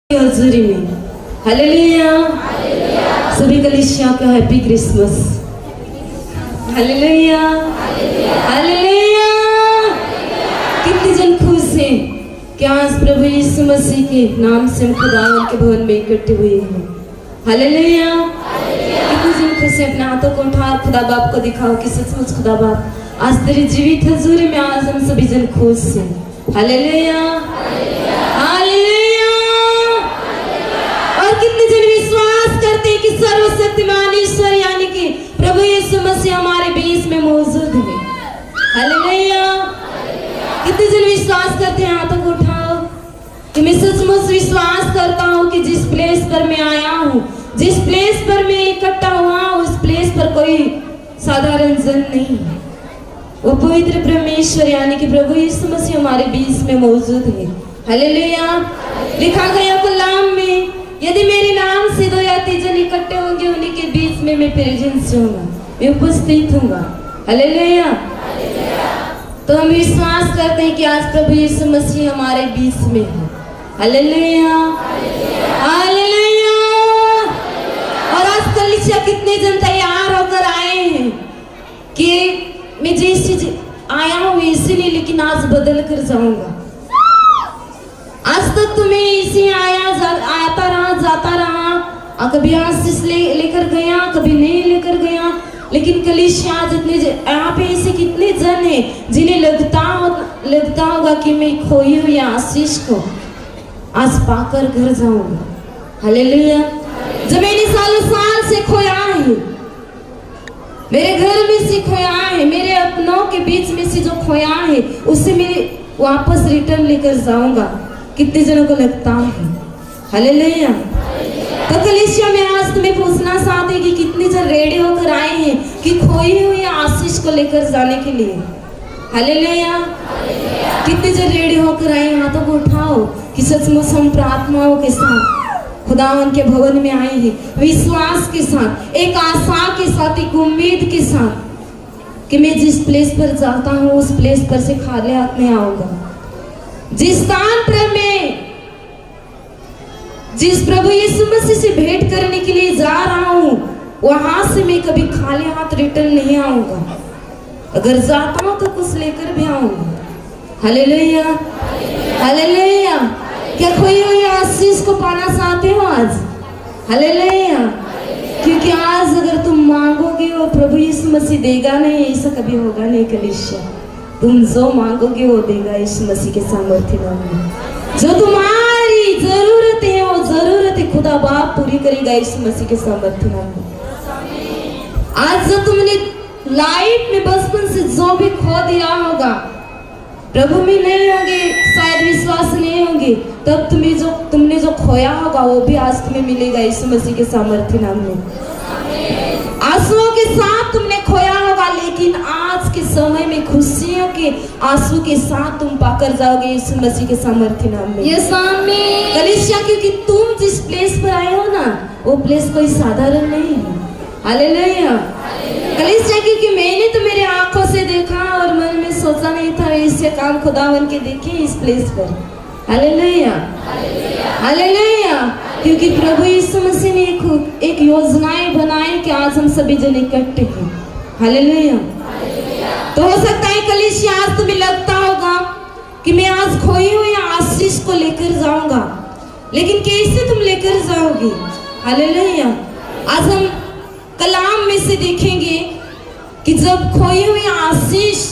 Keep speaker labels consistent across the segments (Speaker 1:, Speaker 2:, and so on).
Speaker 1: हजूरी में हालेलुया। सभी कलीसिया का हैप्पी क्रिसमस। Hallelujah hallelujah. कितने जन खुश हैं कि आज प्रभु यीशु मसीह के नाम से हम खुदावन के भवन में इकट्ठे हुए हैं। हालेलुया। कितने जन खुश हैं? अपने हाथों को उठा खुदा बाप को दिखाओ कि सचमुच खुदा बाप आज तेरी जीवित हजूरी में आज हम सभी जन खुश हैं। Hallelujah hallelujah. और कितने जन विश्वास करते हैं कि सर्वशक्तिमान ईश्वर यानी कि प्रभु यीशु मसीह हमारे बीच में मौजूद है। हालेलुया। कितने जन विश्वास करते हैं? हाथों को उठाओ कि मैं सचमुच विश्वास करता हूँ कि जिस प्लेस पर मैं आया हूँ, जिस प्लेस पर मैं इकट्ठा हुआ हूँ, उस प्लेस पर कोई साधारण जन नहीं है। वो पवित्र परमेश्वर यानी कि प्रभु यीशु मसीह हमारे बीच में मौजूद है। हालेलुया। लिखा गया कलाम में, यदि मेरे नाम से 2 या 3 जन इकट्ठे होंगे उन्हीं के बीच में मैं प्रेजेंस होऊंगा, मैं उपस्थित होऊंगा। हालेलुया। तो हम विश्वास करते हैं कि आज प्रभु यीशु मसीह हमारे बीच में है। Hallelujah hallelujah. और आज कलीसिया कितने जन तैयार होकर आए हैं कि मैं जैसे आया हूँ वैसे नहीं, लेकिन आज बदल कर जाऊंगा। आज तक तुम्हें इसी आता रहा जाता रहा, कभी आशीष लेकर गया, कभी नहीं लेकर गया, लेकिन कलीसिया जितने यहाँ पे ऐसे कितने जन हैं जिन्हें लगता होगा कि मैं खोई हुई आशीष को आज पाकर घर जाऊंगा। हालेलुया। जब मैंने साल से खोया है, मेरे घर में से खोया है, मेरे अपनों के बीच में से जो खोया है उसे मैं वापस रिटर्न लेकर जाऊंगा। कितने जनों को लगता है? हालेलुया। तो कलीसिया में आज तुम्हें पूछना चाहते हैं कि कितने जन रेडी होकर आए हैं कि खोई हुई आशीष को लेकर जाने के लिए। हालेलुया। कितने जन रेडी होकर आए? हाथों को उठाओ कि सचमुच हम प्रार्थनाओं के साथ खुदावन के भवन में आए हैं, विश्वास के साथ, एक आशा के साथ, एक उम्मीद के साथ कि मैं जिस प्लेस पर जाता हूँ उस प्लेस पर से खाली हाथ नहीं आऊंगा। जिस स्थान पर मैं जिस प्रभु यीशु मसीह से भेंट करने के लिए जा रहा हूँ वहां से मैं कभी खाली हाथ रिटर्न नहीं आऊंगा। अगर जाता हूँ तो कुछ लेकर भी आऊंगा। Hallelujah hallelujah. क्या खोई हुई आशीष को पाना चाहते हो आज? हालेलुया। क्योंकि आज अगर तुम मांगोगे वो प्रभु यीशु मसीह देगा नहीं, ऐसा कभी होगा नहीं कलीसिया। तुम जो मांगोगे वो देगा यीशु मसीह के सामर्थ्य नाम में। जो तुम्हारी जरूरत है वो जरूरत है खुदा बाप पूरी करेगा यीशु मसीह के सामर्थ्य नाम में। आज जो तुमने लाइफ में बचपन से जो भी खो दिया होगा, प्रभु में नहीं होंगे, शायद विश्वास नहीं होंगे, तब तुमने जो खोया होगा वो भी आज तुम्हें मिलेगा यीशु मसीह के सामर्थ्य नाम में। आंसुओं के साथ तुमने खोया होगा, लेकिन आज के समय में खुशियों के आंसू के साथ तुम पाकर जाओगे यीशु मसीह के सामर्थ्य नाम में। यस आमीन। कलीसिया, क्योंकि तुम जिस प्लेस पर आए हो ना वो प्लेस कोई साधारण नहीं है। हालेलुया। कलीसिया, क्योंकि मैंने तो मेरे आंखों से देखा और मन में सोचा नहीं था इससे काम खुदावन के देखे इस प्लेस पर। Hallelujah hallelujah. क्योंकि प्रभु यीशु मसीह ने एक योजनाएं बनाई कि आज हम सभी जन इकट्ठे हैं। हालेलुया। तो हो सकता है कलीसिया आज तुम्हें लगता होगा कि मैं आज खोई हुई आशीष को लेकर जाऊंगा, लेकिन कैसे तुम लेकर जाओगे? हालेलुया। आज हम कलाम में से देखेंगे कि जब खोई हुई आशीष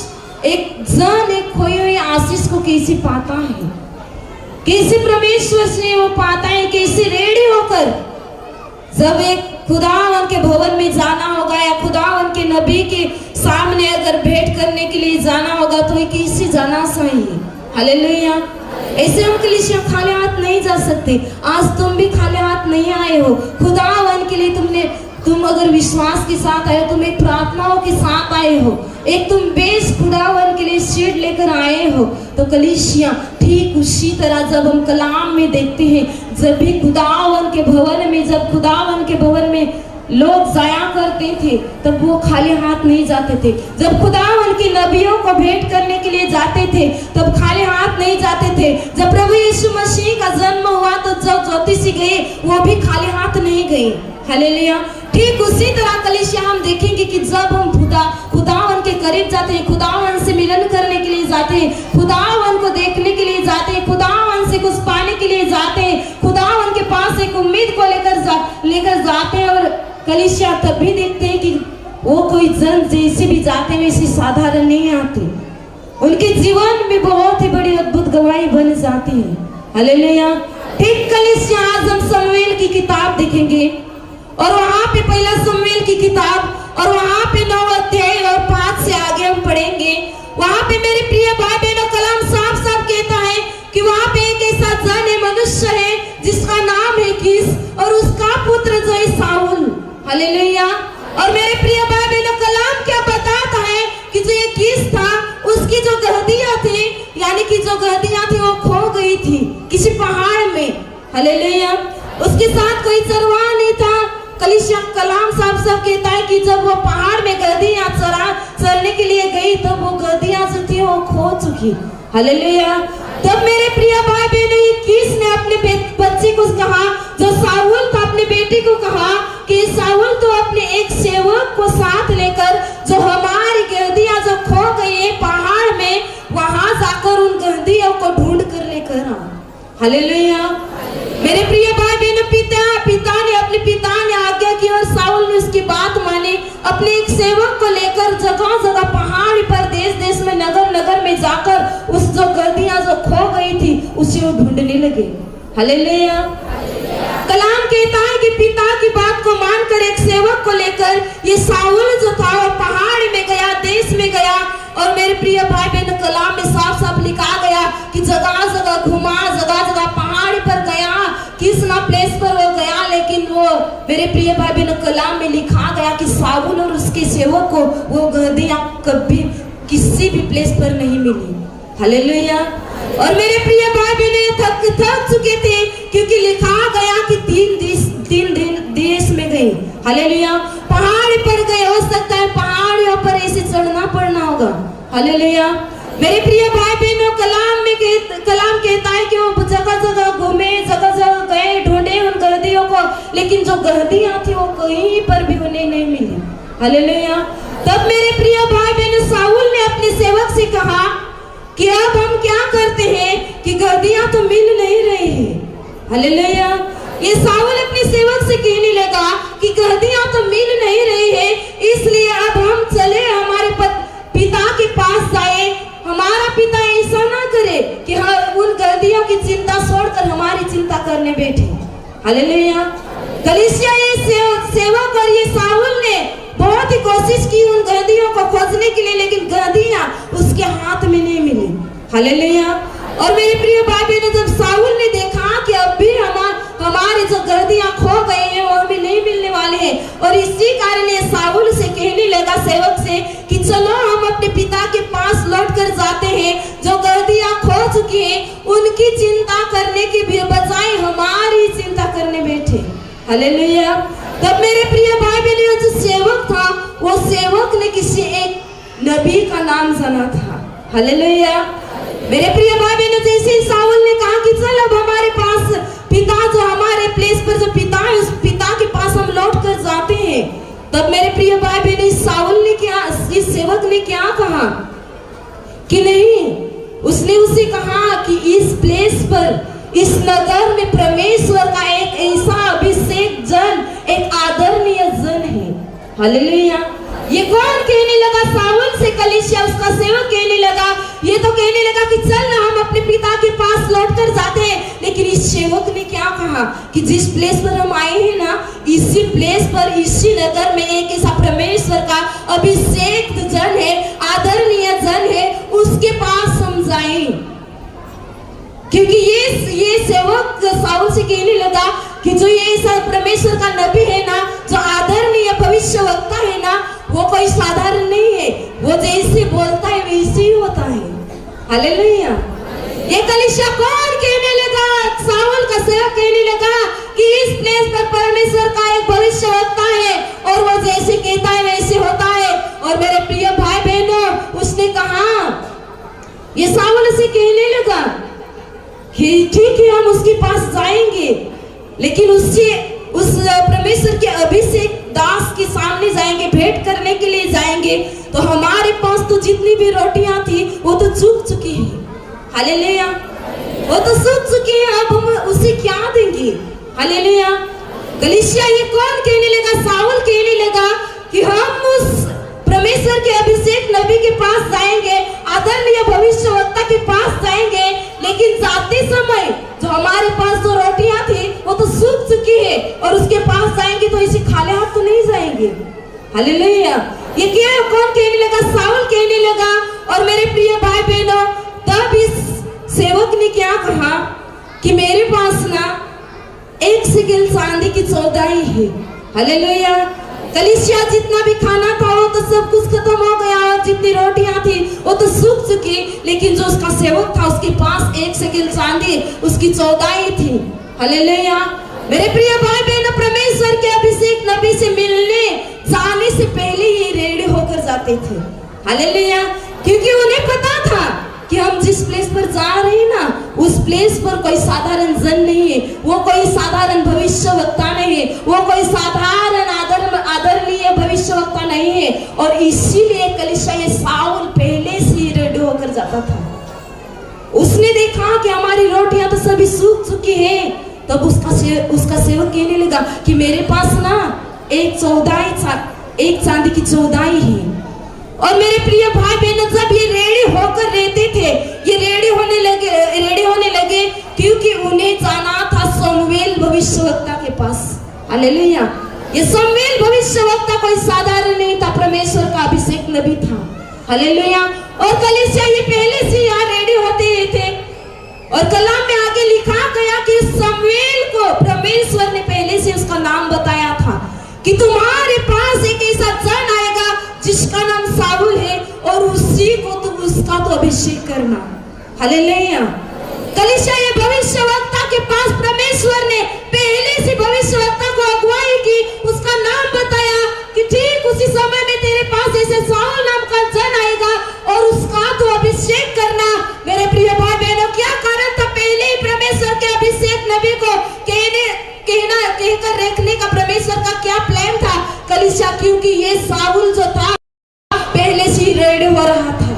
Speaker 1: एक खोई हुई आशीष को कैसे पाता है, कैसे परमेश्वर से वो पाता है, कैसे रेडी होकर जब एक खुदावन के भवन में जाना होगा या खुदावन के नबी के सामने अगर भेंट करने के लिए जाना होगा तो ये कैसे जाना चाहिए। हालेलुया। ऐसे हम कलीसिया खाली हाथ नहीं जा सकते। आज तुम भी खाली हाथ नहीं आए हो। खुदावन के लिए तुम अगर विश्वास के साथ आए हो, तुम एक प्रार्थनाओं के साथ आए हो, एक तुम बेस खुदावन के लिए सीट लेकर आए हो, तो कलीसिया ठीक उसी तरह जब हम कलाम में देखते हैं, जब भी खुदावन के भवन में लोग जाया करते थे तब वो खाली हाथ नहीं जाते थे। जब खुदा उनके नबियों को भेंट करने के लिए जाते थे तब खाली हाथ नहीं जाते थे। जब प्रभु यीशु मसीह का जन्म हुआ तो जब ज्योतिषी गए वो भी खाली हाथ नहीं गए। हालेलुया। ठीक उसी तरह कलीसिया हम देखेंगे कि जब हम खुदावन के करीब जाते हैं, खुदावन से मिलन करने के लिए जाते हैं, खुदावन को देखने के लिए जाते हैं, खुदावन से कुछ पाने के लिए जाते हैं, खुदावन के पास एक उम्मीद को लेकर जाते हैं। और कलीसिया तब भी देखते हैं कि वो कोई जन जैसे भी जाते हैं वैसे साधारण नहीं आते, उनके जीवन में बहुत ही बड़ी अद्भुत गवाही बन जाती है। हालेलुया। ठीक कलीसिया आज हम शमूएल की किताब देखेंगे और वहां पे पहला शमूएल की किताब और वहां पे 9 अध्याय और 5 से आगे हम पढ़ेंगे। वहां पे मेरे प्रिय भाई बहनों कलाम साफ साफ कहता है कि वहां पे एक ऐसा जन है, मनुष्य है जिसका नाम है कीश और उसका पुत्र जो है साउल। हालेलुया। और मेरे प्रिय भाई बहनों कलाम क्या बताता है कि जो ये कीश था उसकी जो गहदियां थी, यानी कि जो गहदियां थी वो खो गई थी किसी पहाड़ में। हालेलुया। उसके साथ कोई चरवाहा नहीं था। कलीसिया कलाम साफ साफ कहता है कि जब वो पहाड़ में गदहियां चरने के लिए गई तब वो गदहियां जो थी वो खो चुकी। हालेलुया। तब मेरे प्रिय भाई बहनों कीश ने अपने बच्चे को कहा, जो साउल था अपने बेटे को कहा कि साउल तो अपने एक सेवक को साथ लेकर जो हमारी गदहियां जो खो गई है पहाड़ में वहां जाकर उन गदहियों को ढूंढ कर लेकर आ। हालेलुया। मेरे प्रिय भाई बहनों पिता ने आज्ञा की और साउल ने उसकी बात मानी। अपने एक सेवक को लेकर जगह जगह पहाड़ पर देश में नगर में जाकर उस जो गदहियां जो खो गई थी उसे वो ढूंढने लगे। हालेलुया। कलाम कहता है कि पिता की बात को मानकर एक सेवक को लेकर ये साउल जो था वो पहाड़ में गया, देश में गया। और मेरे प्रिय भाई बहनों कलाम में साफ साफ लिखा गया कि जगह जगह घुमा, जगह जगह पहाड़ पर गया, किस ना प्लेस पर वो गया, लेकिन वो मेरे प्रिय भाई बहनों कलाम में लिखा गया कि साउल और उसके सेवक को वो गदहियां कभी किसी भी प्लेस पर नहीं मिली। हालेलुया। और मेरे प्रिय भाई बहनों थक चुके थे क्योंकि लिखा गया कि 3 दिन देश में गए। हालेलुया। पहाड़ पर गए, हो सकता है पहाड़ियों पर ऐसे चढ़ना पड़ना होगा। हालेलुया। मेरे प्रिय भाई बहनों कलाम कहता है कि वो जगह जगह घूमे, जगह जगह गए, ढूंढे उन गदहियों को, लेकिन जो गदहियां थी वो कहीं पर भी उन्हें नहीं मिली। हालेलुया। तब मेरे प्रिय भाई बहनों साउल ने अपने सेवक से कहा कि अब हम क्या करते हैं कि गदहियां तो मिल नहीं रही है। हालेलुया। ये साउल अपने सेवक से कहने लगा कि गदहियां तो मिल नहीं रही है, इसलिए अब हम चले हमारे पिता के पास जाए। हमारा पिता ऐसा ना करे कि हम उन गदहियों की चिंता छोड़कर हमारी चिंता करने बैठे। हालेलुया। कलीसिया ये सेवक और ये साउल ने बहुत ही कोशिश की उन गदहियों को खोजने के लिए, लेकिन गदहियां उसके हाथ में नहीं मिली। हालेलुया। और मेरे प्रिय भाई बहनों जब साउल ने देखा कि अब भी हमारे जो गदहियां खो गए हैं वो हमें नहीं मिलने वाले हैं, और इसी कारण ये साउल से कहने लगा सेवक से कि चलो हम अपने पिता के पास लौट कर जाते हैं, जो गदहियां खो चुकी हैं उनकी चिंता करने के बजाय हमारी चिंता करने बैठे। हालेलुया। तब मेरे प्रिय भाई बहनों जो सेवक था वो सेवक ने किसी एक नबी का नाम जाना था। हालेलुया। मेरे प्रिय भाई बहनों जैसे ही साउल ने कहा कि चल अब हमारे पास पिता जो हमारे प्लेस पर जो पिता है उस पिता के पास हम लौट कर जाते हैं, तब मेरे प्रिय भाई बहनों साउल ने क्या, इस सेवक ने क्या कहा कि नहीं, उसने उसे कहा कि इस प्लेस पर, इस नगर में परमेश्वर का एक ऐसा अभिषेक जन, एक आदरणीय जन है। हालेलुया। ये कौन कहने लगा साउल से? कलीसिया उसका सेवक कहने लगा, ये तो कहने लगा कि चल ना हम अपने पिता के पास लौट कर जाते हैं, लेकिन इस सेवक ने क्या कहा कि जिस प्लेस पर हम आए हैं ना, इसी प्लेस पर, इसी नगर में एक ऐसा परमेश्वर का अभिषेक जन है, आदरणीय जन है, उसके पास हम जाएं। क्योंकि ये सेवक साउल से कहने लगा कि जो ये परमेश्वर का नबी है ना, जो आदरणीय भविष्यवक्ता है ना, वो कोई साधारण नहीं है, वो जैसे बोलता है वैसे ही होता है। हालेलुया। ये कलीसिया कौन कहने लगा? साउल का सेवक कहने लगा कि इस प्लेस पर परमेश्वर का एक भविष्यवक्ता है, लेकिन उस परमेश्वर के अभिषेक दास के सामने जाएंगे, भेंट करने के लिए जाएंगे, तो हमारे पास तो जितनी भी रोटियां थी वो तो सूख चुकी है। हालेलुया, वो तो सूख चुकी है, अब हम उसे क्या देंगे? हालेलुया। कलीसिया ये कौन कहने लगा? साउल कहने लगा कि हम उस परमेश्वर के अभिषेक नबी के पास जाएंगे, आदरणीय भविष्यवक्ता के पास जाएंगे, लेकिन जाते समय जो हमारे पास जो रोटियां थी वो तो सूख चुकी है, और उसके पास जाएंगे तो इसे खाली हाथ तो नहीं जाएंगे। हालेलुया। ये क्या कौन कहने लगा? साउल कहने लगा। और मेरे प्रिय भाई बहनों, तब इस सेवक ने क्या कहा कि मेरे पास ना 1 सिकल चांदी की चौदाई है। हालेलुया। कलीसिया जितना भी खाना था वो तो सब कुछ खत्म हो गया, और जितनी रोटियां थी वो तो सूख चुकी, लेकिन जो उसका सेवक था उसके पास 1 सिकल चांदी उसकी चौदाई थी। हालेलुया। मेरे प्रिय भाई बहन, परमेश्वर के अभिषेक नबी से मिलने जाने से पहले ही रेडी होकर जाते थे। हालेलुया। क्योंकि उन्हें पता था कि हम जिस प्लेस पर जा रहे हैं ना, उस प्लेस पर कोई साधारण जन नहीं है, वो कोई साधारण भविष्यवक्ता नहीं है, वो कोई साधारण आदरणीय भविष्यवक्ता नहीं है। और इसीलिए कलीसिया ये साउल पहले से ही रेडी होकर जाता था। उसने देखा कि हमारी रोटियां तो सभी सूख चुकी है, तब उसका सेवक कहने लगा कि मेरे पास ना एक चांदी की चौदाई है। और मेरे प्रिय भाई बहनों, जब ये रेडी होकर रहते थे, ये रेडी होने लगे क्योंकि उन्हें जाना था शमूएल भविष्यवक्ता के पास। हालेलुया। ये शमूएल भविष्यवक्ता कोई साधारण नहीं था, परमेश्वर का अभिषेक नबी था। हालेलुया। और कलीसिया ये पहले से यहाँ रेडी होते थे, और कलाम में आगे लिखा गया कि शमूएल को परमेश्वर ने पहले से उसका नाम बताया था कि तुम्हारे पास एक ऐसा जन आएगा जिसका नाम साउल है, और उसी को तुम उसका तो अभिषेक करना। हालेलुया। कलीसिया ये भविष्यवक्ता के पास परमेश्वर ने पहले से भविष्यवक्ता को अगुवाई की, उसका नाम बताया कि ठीक उसी समय में तेरे पास ऐसे साउल नाम का जन आएगा और उसका तो अभिषेक करना। मेरे प्रिय भाई बहनों, क्या कारण था? पहले ही परमेश्वर के अभिषेक नबी को कहकर रखने का परमेश्वर का क्या प्लान था? कलीसिया, क्योंकि ये साउल जो था पहले से रेडी हो रहा था।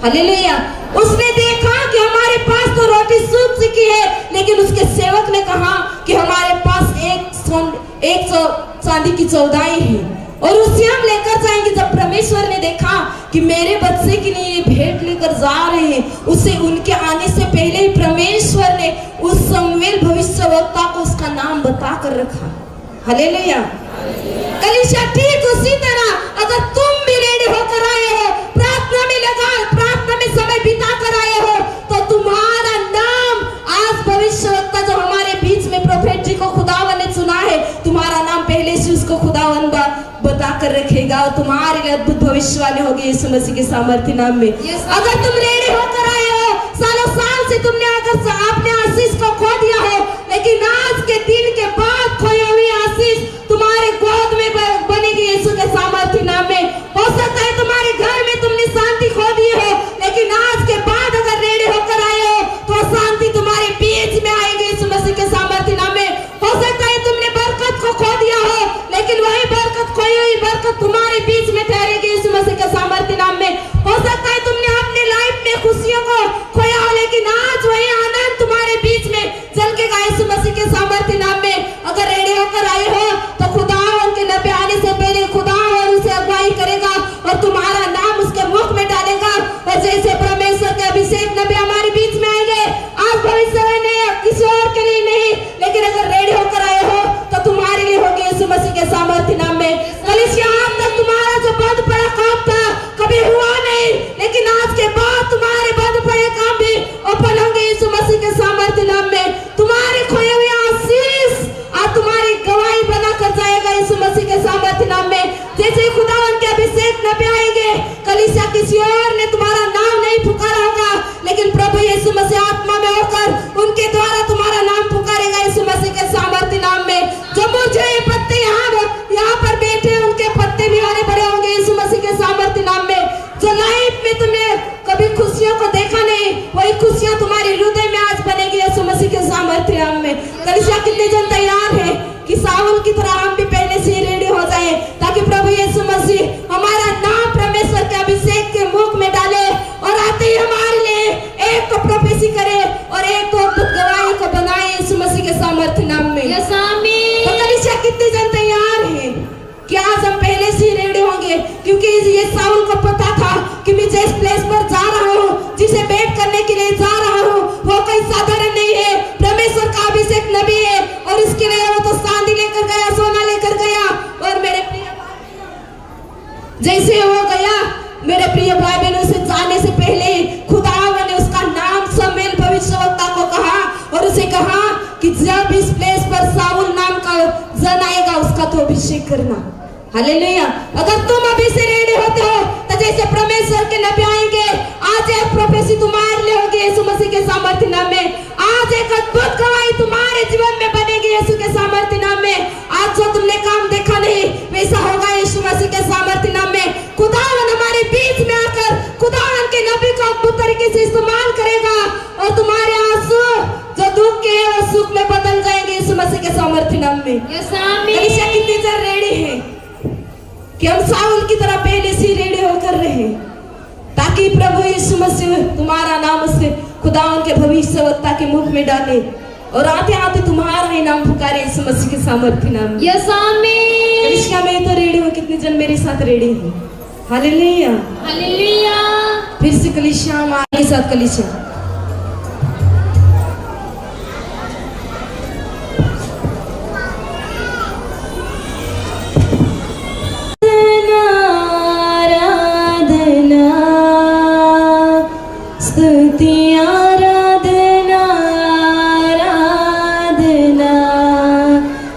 Speaker 1: हालेलुया। उसने देखा कि हमारे पास तो रोटी सूख चुकी है, लेकिन उसके सेवक ने कहा कि हमारे पास एक चांदी की चौदाई है, और उसे हम लेकर जाएंगे। जब परमेश्वर ने देखा कि मेरे बच्चे के लिए ये भेंट लेकर जा रहे हैं, उसे उनके आने से पहले ही परमेश्वर ने उस शमूएल भविष्यवक्ता को उसका नाम बता कर रखा। हालेलुया। कलीसिया, ठीक उसी तरह अगर तुम भी रेडी होकर आए हो, प्रार्थना में समय बिता कर आए हो, तो तुम्हारा नाम आज भविष्यवक्ता जो हमारे बीच में प्रोफेट जी को खुदावन ने चुना है, तुम्हारा नाम पहले से उसको खुदावन बता कर रखेगा, और तुम्हारे लिए अद्भुत भविष्यवाणी होगी यीशु मसीह के सामर्थ्य नाम में। अगर तुम रेडी होकर आए हो, सालों साल से तुमने अगर अपने आशीष को खो दिया हो, लेकिन आज के दिन के बाद खोई हुई आशीष तुम्हारे गोद में बनेगी यीशु के सामर्थ्य नाम में। हो सकता है तुम्हारे घर में तुमने शांति खो दी हो, लेकिन आज के बाद अगर रेडी होकर आए हो तो शांति तुम्हारे बीच में आएगी यीशु मसीह के सामर्थ्य नाम में। हो सकता है तुमने बरकत को खो दिया हो, लेकिन वही बरकत, खोई हुई बरकत तुम्हारे बीच में ठहरेगी यीशु मसीह के सामर्थ्य नाम में। हो सकता है तुमने अपने लाइफ में खुशियों को खोया हो, लेकिन आज वही आनंद तुम्हारे बीच में झलकेगा यीशु मसीह के सामर्थ्य नाम में। अगर रेडी होकर आए हो तो खुदा उनके नबी आने से पहले खुदा और उसे अगुवाई करेगा, और तुम्हारा नाम उसके मुख में डालेगा। और जैसे परमेश्वर के अभिषेक नबी हमारे बीच में आएंगे, आज भविष्य में किसी और के लिए नहीं, लेकिन अगर रेडी होकर आए हो तो तुम्हारे लिए होगी यीशु मसीह के सामर्थ्य नाम में। कलीसिया, आज तक तुम्हारा जो बंद पड़ा काम था कभी हुआ नहीं, लेकिन आज के बाद तुम्हारे बंद पड़े काम भी ओपन होंगे यीशु मसीह के सामर्थ्य नाम में। तुम्हारे खोए हुए आशीष आज तुम्हारी गवाही सामर्थ्य नाम में।
Speaker 2: यस आमीन।
Speaker 1: तो कलीसिया कितने जन तैयार हैं कि आज हम पहले से रेडी होंगे, क्योंकि ये साउल को पता था कि मैं जिस प्लेस पर जा रहा हूँ, जिसे भेंट करने के लिए जा रहा हूँ, वो कोई साधारण नहीं है, परमेश्वर का अभिषेक नबी है। और इसके लिए वो तो चांदी लेकर गया, सोना लेकर गया। और मेरे प्रिय जैसे वो गया, मेरे प्रिय भाई बहनों, से जाने से पहले खुदावन ने उसका नाम शमूएल भविष्यवक्ता को कहा और उसे कहा कि जब इस प्लेस पर साउल नाम का जन आएगा, उसका तो अभिषेक करना। हालेलुया। अगर तुम अभी से रेडी होते हो तो जैसे परमेश्वर के नबी आएंगे, आज एक प्रोफेसी तुम्हारे लिए होगी यीशु मसीह के सामर्थ्य नाम में। आज एक अद्भुत गवाही तुम्हारे जीवन में बनेगी यीशु के सामर्थ्य नाम में। आज जो तुमने काम देखा नहीं, वैसा होगा यीशु मसीह के सामर्थ्य नाम में। खुदावन हमारे बीच में आकर खुदावन के नबी को अद्भुत तरीके से इस्तेमाल करेगा और तुम्हारे आंसू जो दुख के हैं वो सुख में बदल जाएंगे यीशु मसीह के सामर्थ्य नाम में।
Speaker 2: यस आमीन।
Speaker 1: कलीसिया कितनी जन रेडी है कि हम साउल की तरह पहले से रेडी होकर रहे, ताकि प्रभु यीशु मसीह तुम्हारा नाम उससे खुदावन के भविष्यवक्ता के मुख में डाले और आते आते तुम्हारा ही नाम पुकारे यीशु मसीह के सामर्थ्य नाम में।
Speaker 2: यस आमीन।
Speaker 1: कलीसिया में तो रेडी हो, कितने जन मेरे साथ रेडी हैं? हालेलुया।
Speaker 2: हालेलुया।
Speaker 1: फिर से कलीसिया हमारे साथ कलीसिया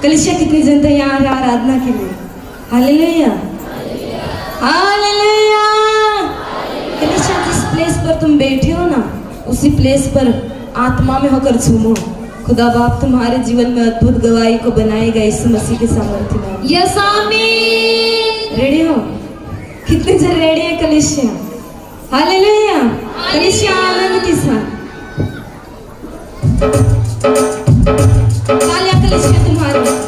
Speaker 1: कलीसिया कितनी जन तैयार है आराधना के लिए? हालेलुया। हालेलुया। कलीसिया जिस प्लेस पर तुम बैठे हो ना, उसी प्लेस पर आत्मा में होकर झूमो। खुदा बाप तुम्हारे जीवन में अद्भुत गवाही को बनाएगा यीशु मसीह के सामर्थ्य में।
Speaker 2: यस आमीन।
Speaker 1: रेडी हो? कितने जन रेडी है कलीसिया? हालेलुया। कलीसिया आनंद के साथ तालियां कलीसिया तुम्हारी।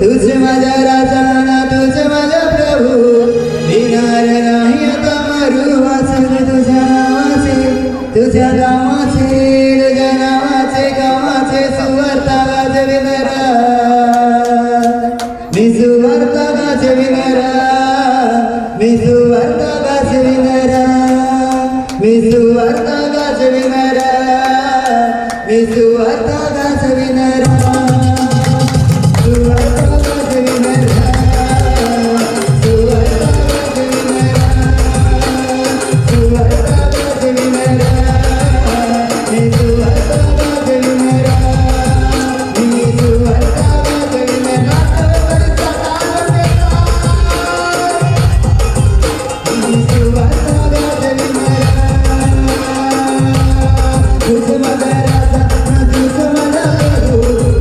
Speaker 3: तुझ माझा राजा ना तुझ माझा प्रभू विणार नाही आता मारू वाचन तुझ्या नावाचे तुझ्या नावाचे तुझ्या नावाचे गावाचे सुवार्ता गाजविणारा मी सुवार्ता गाजविणारा मी सुवार्ता गाजविणारा मी सुवार्ता गाजविणारा मी सुवार्ता गाजविणारा सुवार्ता गाजविणारा सुवार्ता गाजविणारा सुवार्ता गाजविणारा मी सुवार्ता गाजविणारा मी सुवार्ता गाजविणारा मी सुवार्ता गाजविणारा तुझ माझा राजा तुझ माझा प्रभू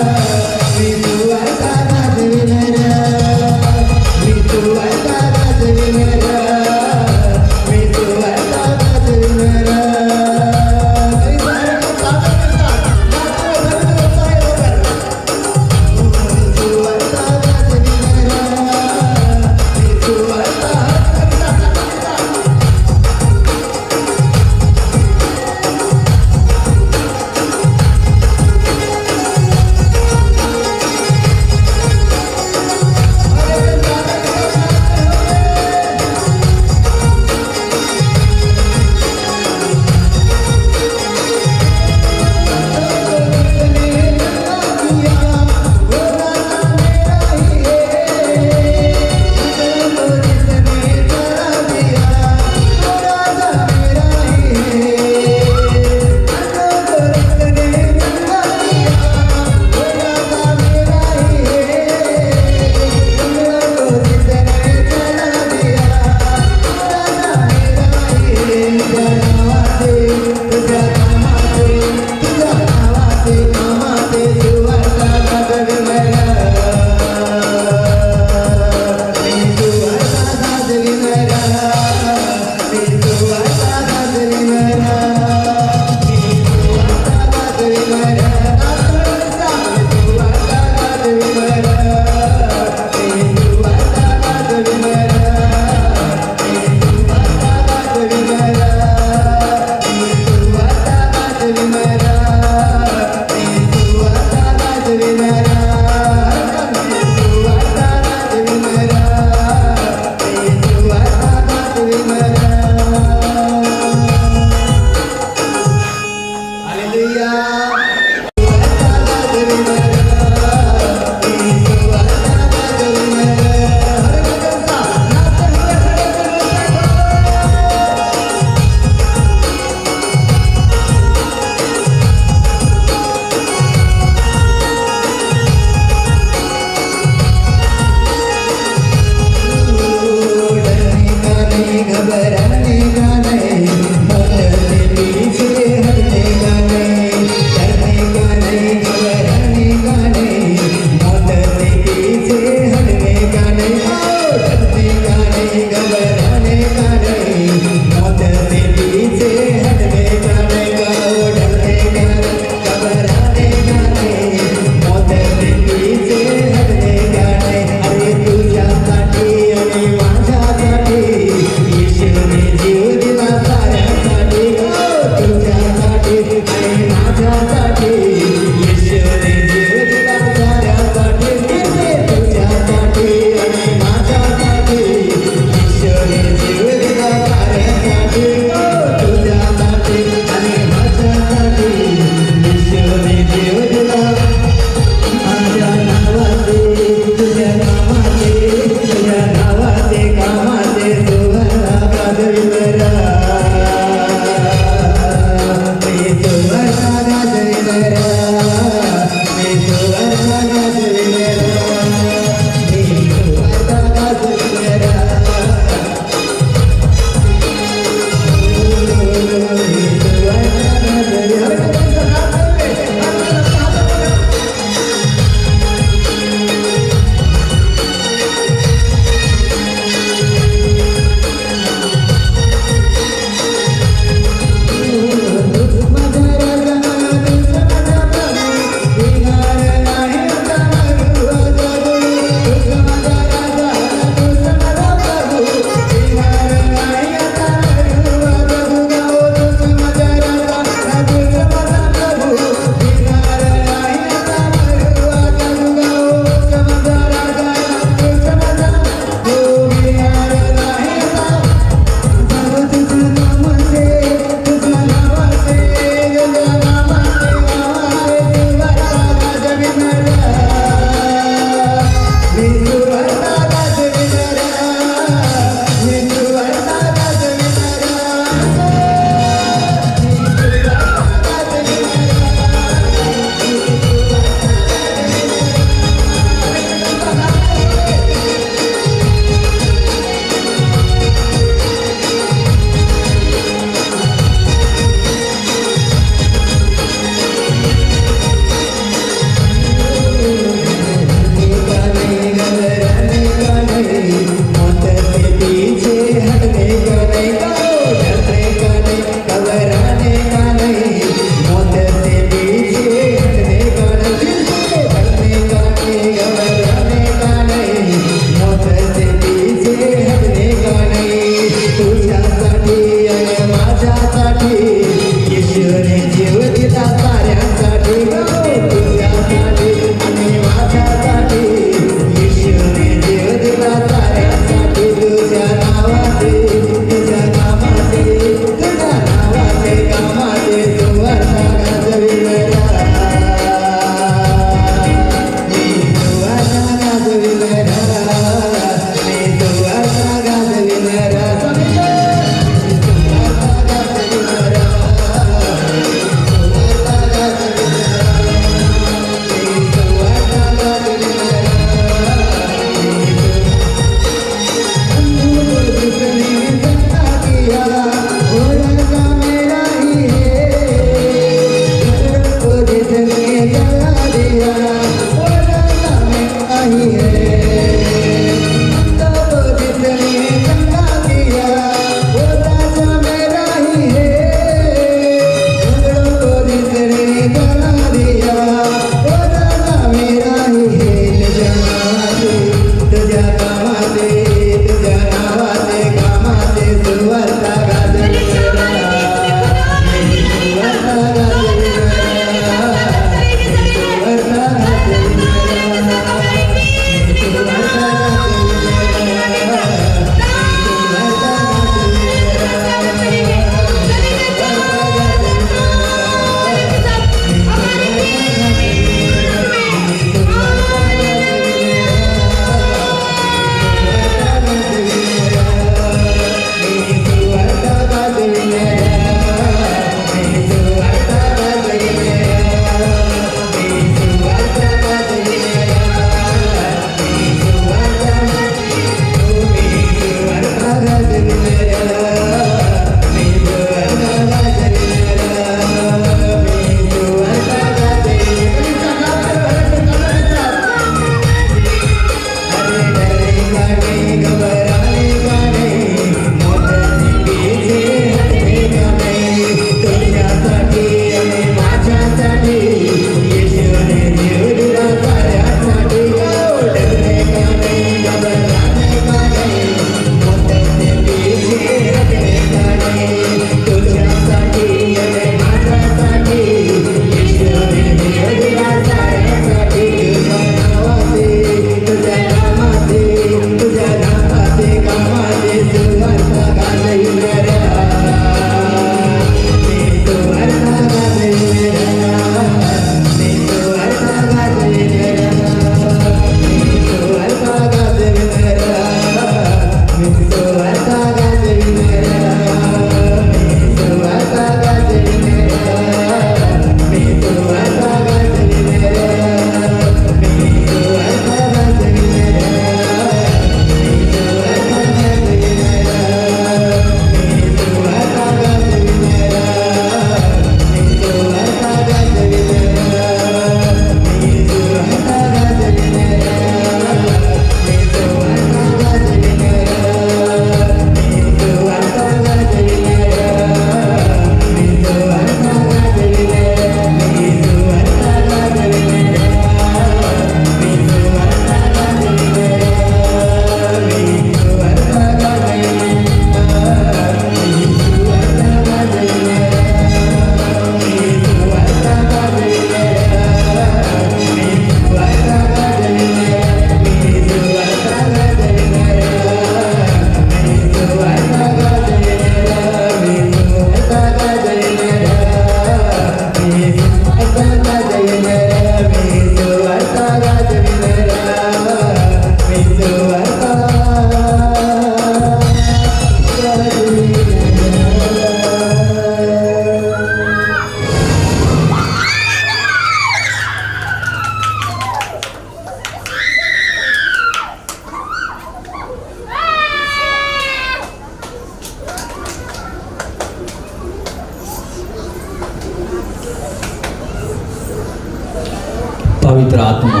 Speaker 4: आत्मा,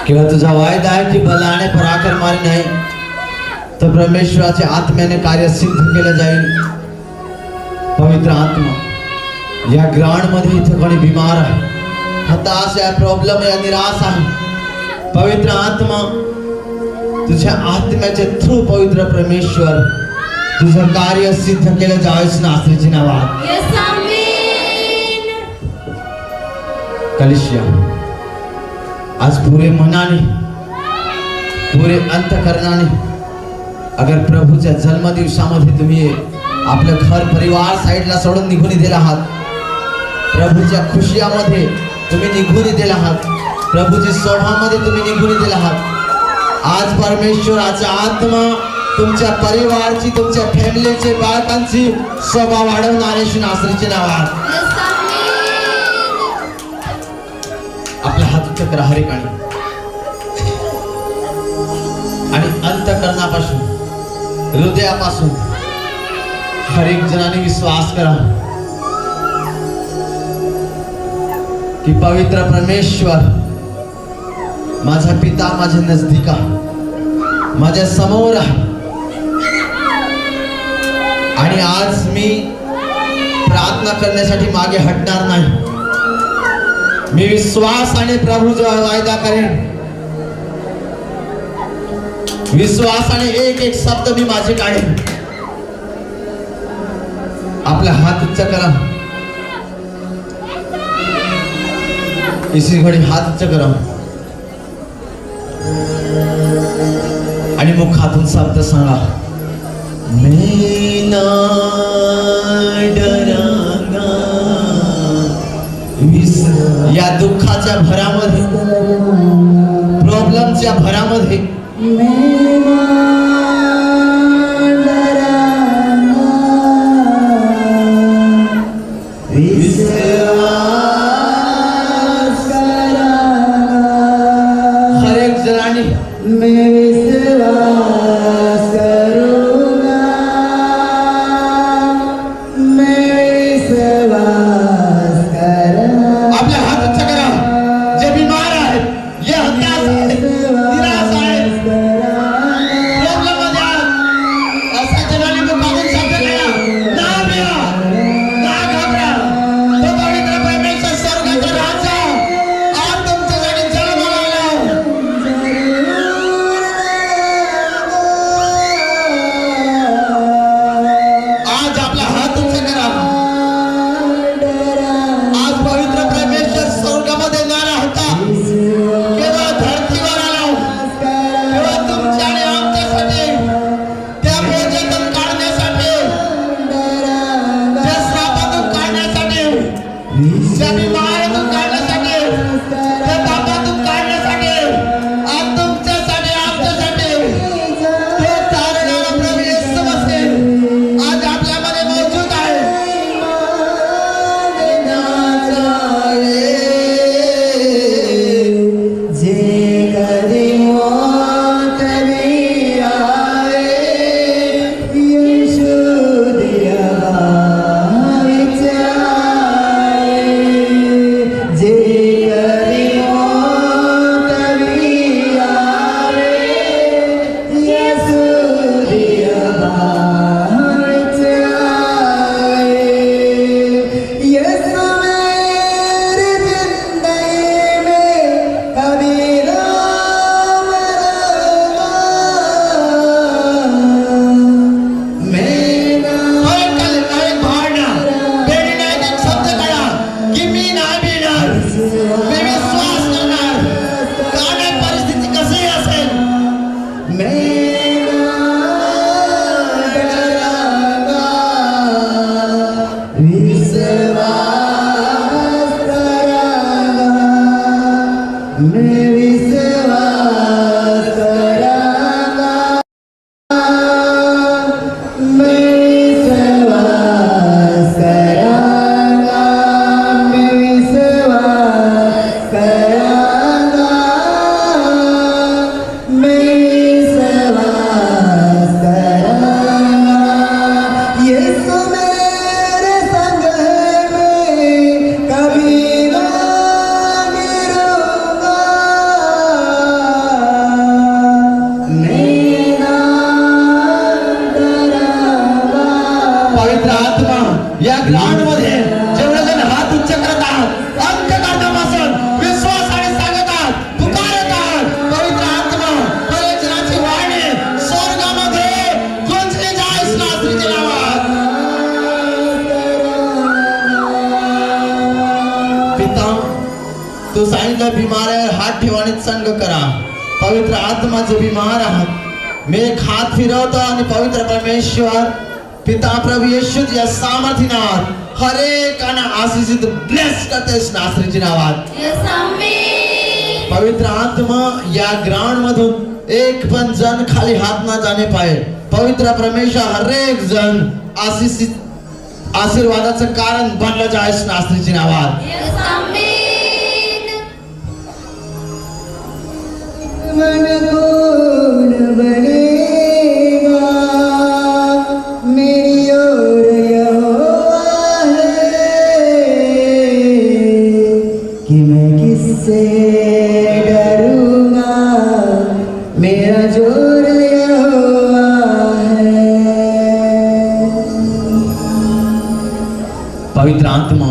Speaker 4: किंवा तुझा वायदा आहे की बलाने पराक्रमाने नाही तर परमेश्वराच्या आत्म्याने कार्य सिद्ध केलं जाईल. पवित्र आत्मा, या ग्राउंड मध्ये इथं कोणी बिमार आहे, हताश आहे, प्रॉब्लेम आहे, निराश आहे, पवित्र आत्मा तुझ्या आत्म्याच्या थ्रू पवित्र परमेश्वर तुझं कार्य सिद्ध केलं जायचं नासरीची नावात.
Speaker 2: यस आमीन.
Speaker 4: कलिशिया, आज पूरे मनाने पूरे अंतकरणाने अगर प्रभूच्या जन्मदिवसामध्ये तुम्ही आपलं घर परिवार साईडला सोडून निघून दिला आहात, प्रभूच्या खुशियामध्ये तुम्ही निघून दिला आहात, प्रभूच्या स्वभावामध्ये तुम्ही निघून दिला आहात, आज परमेश्वराचा आत्मा तुमच्या परिवाराची, तुमच्या फॅमिलीचे, बाळकांची स्वभाव वाढवणाऱ्याशी नासरीचे नाव आहे.
Speaker 2: यस आमीन.
Speaker 4: आपला हात उच्च करा हरिकाणी आणि अंतकरणापासून हृदयापासून हर एक जणाने विश्वास करा की पवित्र परमेश्वर माझा पिता माझ्या नजदीक आहे, माझ्या समोर आहे, आणि आज मी प्रार्थना करण्यासाठी मागे हटणार नाही. मी विश्वासाने प्रभूचा वायदा करेन, विश्वासाने एक एक शब्द मी माझे काढेन. आपला हात उच्च करा, इसी घडी हात उच्च करा आणि मुखातून शब्द सांगा. मैं ना डरांगा. या दुःखाच्या भरामध्ये, प्रॉब्लेमच्या भरामध्ये हर एक जणांनी आपल्या हात उच्च करा. जे बिमार आहेत, जे हताश आहेत, निराश आहेत, प्रॉब्लेम मध्ये आहेत, अशा जणांनी मुखातून शब्द करा. ना भिया, ना घाबरा. तो पवित्र परमेश्वर स्वर्गाचा राजा आज तुमच्यासाठी जन्माला आला. आज आपला हात उच्च करा. आज पवित्र परमेश्वर स्वर्गामध्ये न राहता केवळ धरतीवर आला, केवळ तुमच्या आणि आमच्यासाठी, त्या बोजातून काढण्यासाठी, त्या श्रापातून काढण्यासाठी, त्या बिमारीतून काढण्यासाठी, त्या पापातून काढण्यासाठी, आज तुमच्यासाठी, आमच्यासाठी ते तारणारा प्रभू येशू मसीह आज आपल्यामध्ये मौजूद आहे.
Speaker 3: कभी ना गिरूंगा.
Speaker 4: बिमाऱ्यावर हात ठेवा आणि संग करा. पवित्र आत्मा जो बिमार आहात मी एक हात फिरवतो आणि पवित्र परमेश्वर पिता प्रभु येशू या सामर्थ्य नावात हर एकांना आशीषित ब्लेस करते नासरीची नावात.
Speaker 2: यस आमीन.
Speaker 4: पवित्र आत्मा या ग्राउंड मधून एक पण जण खाली हात ना जाणे पाहिजे. पवित्र परमेश्वर हर एक जण आशीषित आशीर्वादाचं कारण बनलं जाय नासरीची नावात.
Speaker 2: यस आमीन.
Speaker 3: मन कौन बनेगा मेरी ओर यहोवा है कि मैं किससे डरूंगा मेरा जोर यहोवा है.
Speaker 4: पवित्र आत्मा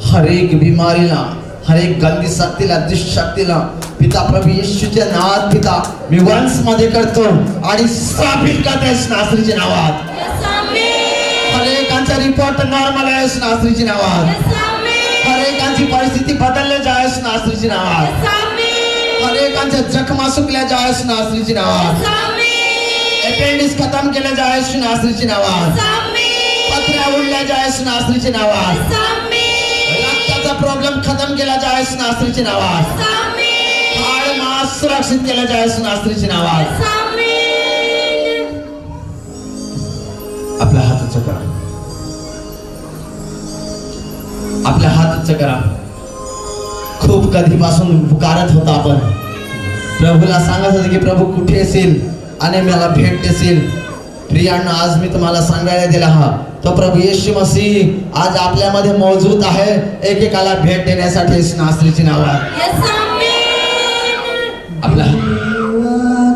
Speaker 4: हर एक बीमारीला हर एक गंदी शक्तीला दुष्ट शक्तीला पिता प्रभू येशूच्या नावात पिता मी वंश मध्ये करतो आणि स्थापित करते नासरीच्या नावात.
Speaker 2: यस आमीन.
Speaker 4: हर एकांचा रिपोर्ट नॉर्मल आहे नासरीच्या नावात.
Speaker 2: यस आमीन.
Speaker 4: हर एकांची परिस्थिती बदलल्या जाय नासरीच्या नावात.
Speaker 2: यस आमीन.
Speaker 4: हर एकांच्या जखमा सुकल्या जाय नासरीच्या नावात.
Speaker 2: यस आमीन.
Speaker 4: अपेंडिक्स खतम केल्या जाय नासरीच्या नावात.
Speaker 2: यस आमीन.
Speaker 4: पत्र्या उडल्या जाय नासरीच्या नावात.
Speaker 2: यस आमीन.
Speaker 4: रक्ताचा प्रॉब्लेम खतम केला जाय नासरीच्या नावात.
Speaker 2: यस आमीन.
Speaker 4: हाड मास सुरक्षित केला जाय नासरीच्या नावात.
Speaker 2: यस आमीन.
Speaker 4: आपल्या हाताचं करा. आपल्या हाताचं करा. खूप कधीपासून पुकारत होता आपण प्रभूला सांगत होते की प्रभू कुठे असेल आणि मला भेट देशील. प्रियांनो आज मी तुम्हाला सांगायला दिला हा तो प्रभू येशू मसीह आज आपल्यामध्ये मौजूद आहे एकेकाला भेट देण्यासाठी नासरीची नावात.
Speaker 2: यस आमीन.
Speaker 4: आपला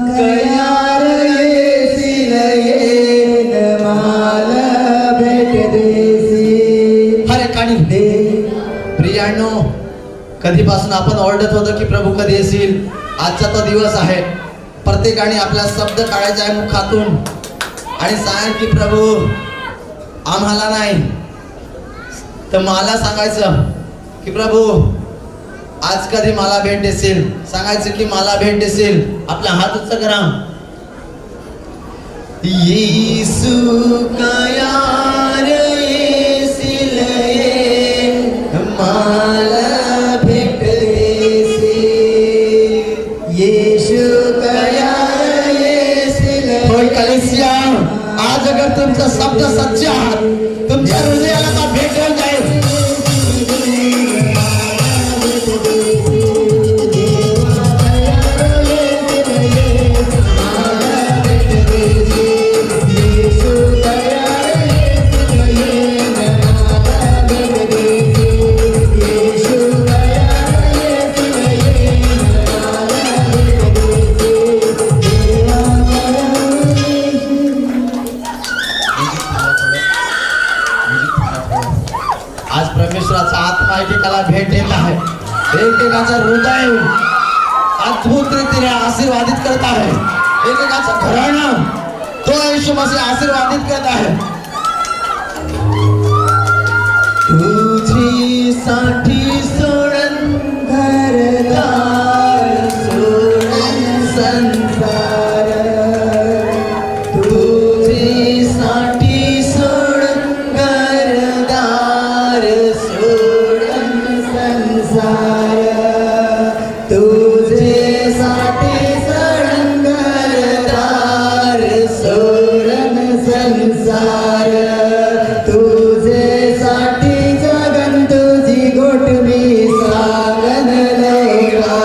Speaker 3: कयार येसील येन मला भेट देसी
Speaker 4: हर एकाने प्रियांनो कधीपासून आपण ओरडत होतो की प्रभू कधी येशील. आजचा तो दिवस आहे. प्रत्येकाने आपला शब्द काढायचा आहे मुखातून आणि सांग की प्रभू आम्हाला नाही तर मला सांगायचं की प्रभू आज कधी मला भेट देशील. सांगायचं की मला भेट देशील. आपला हात उच्च करा. येसू कयार येसील येन मला भेट देशील.
Speaker 3: येशू कयार येसील
Speaker 4: होय कलेसिया आज अगर तुमचा शब्द सच्चे आहात तुमच्या हृदयाला तो भेट देऊन जाईल. आज परमेश्वराचा आत्मा एकेकाला भेट देत आहे. एकेकाचं हृदय अद्भुत रीतीने आशीर्वादित करत आहे. एकेकाचं घराणं तो येशू मसीह आशीर्वादित करत आहे. तुझीसाठी सोडून घरदार सोडून संसार तुझीसाठी सोडून घरदार सोडून संसार तुझेसाठी सोडून घरदार सोडून संसार तुझेसाठी जगन तुझी गोठवी सांगन लगा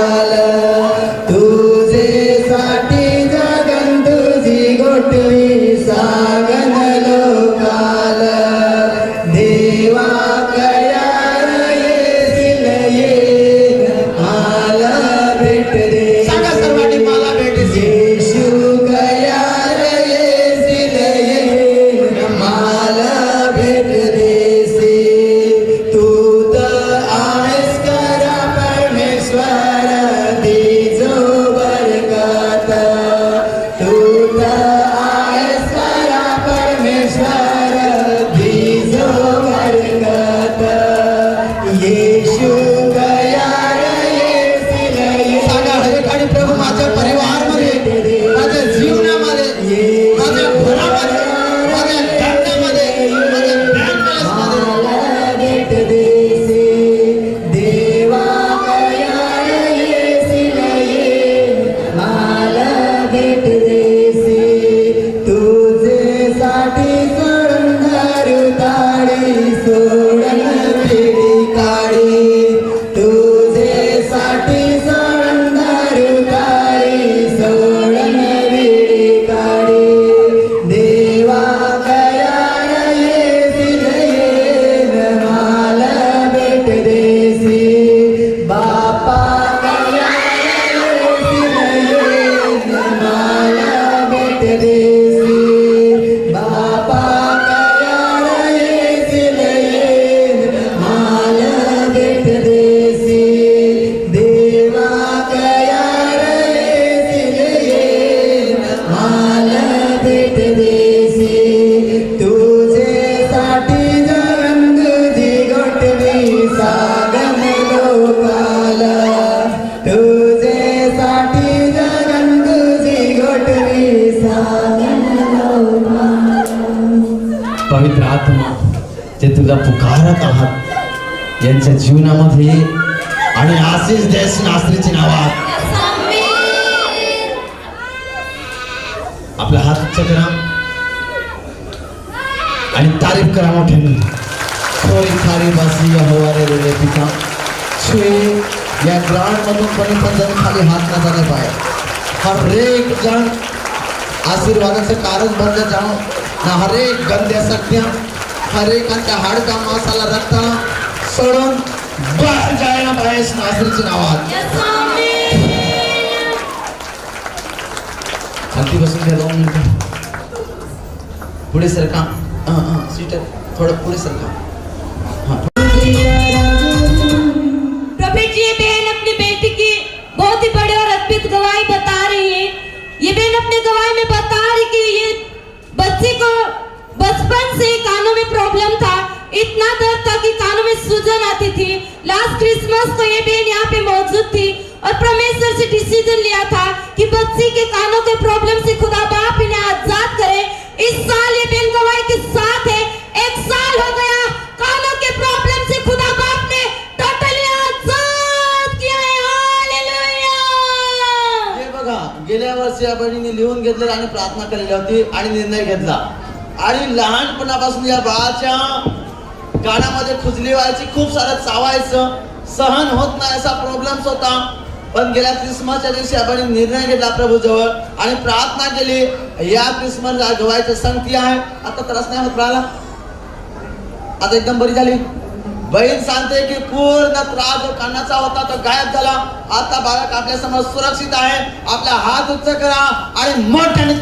Speaker 4: पवित्र आत्मा ते तुला पुकारत आहात यांच्या जीवनामध्ये आणि आशीष देश नासरीच्या नावात आपला हात उच्च करा आणि तारीफ करा मोठ्याने. थोडी थारी बासी यहोवा रे पिता छे या ग्राउंड मधून कोणी पण जण खाली हात न झाले पाहिजे. हर एक जण आशीर्वादाचं कारण बनले जाऊन ना हर एक गंद्या सत्या हर एकांच्या हाडका मासाला रक्ताला सोडून बाहेर जायला पाहिजे नासरीच्या नावात. खाली बसून घ्या 2 मिनिटं. पुढे सरका सीट थोडं पुढे सरका.
Speaker 1: प्रॉफिट जी, ये बहन अपनी बेटी की बहुत ही बड़ी और अद्भुत गवाही बता रही है. ये बहन अपनी गवाही में बता रही कि ये बच्ची को बचपन से कानों में प्रॉब्लम था. इतना दर्द था कि कानों में सूजन आती थी. लास्ट क्रिसमस को ये बहन यहाँ पे मौजूद थी और परमेश्वर से डिसीजन लिया था कि बच्ची के कानों के प्रॉब्लम से खुदा बाप इन्हें आजाद करे. इस साल ये बहन गवाही के साथ है. 1 साल हो गया कानों के प्रॉब्लम से खुदा बाप ने टोटली आजाद किया है. हालेलुया.
Speaker 4: हे बघा, गेल्या वर्षी या बहिणीने लिहून घेतलं आणि प्रार्थना केलेली होती आणि निर्णय घेतला आणि लहानपणापासून या बाळाच्या कानामध्ये खुजली व्हायची, खूप सारं चावायचं, सहन होत नाही असा प्रॉब्लेम्स होता. पण गेल्या क्रिसमसच्या दिवशी आपण निर्णय घेतला प्रभूजवळ आणि प्रार्थना केली. या क्रिसमस गवायची संगती आहे. आता त्रास नाही होत राहिला, आता एकदम बरी झाली. बहीण सांगते की पूर्ण त्रास जो कानाचा होता तो गायब झाला. आता बालक आपल्या समोर सुरक्षित आहे. आपला हात उच्च करा आणि मोठ्याने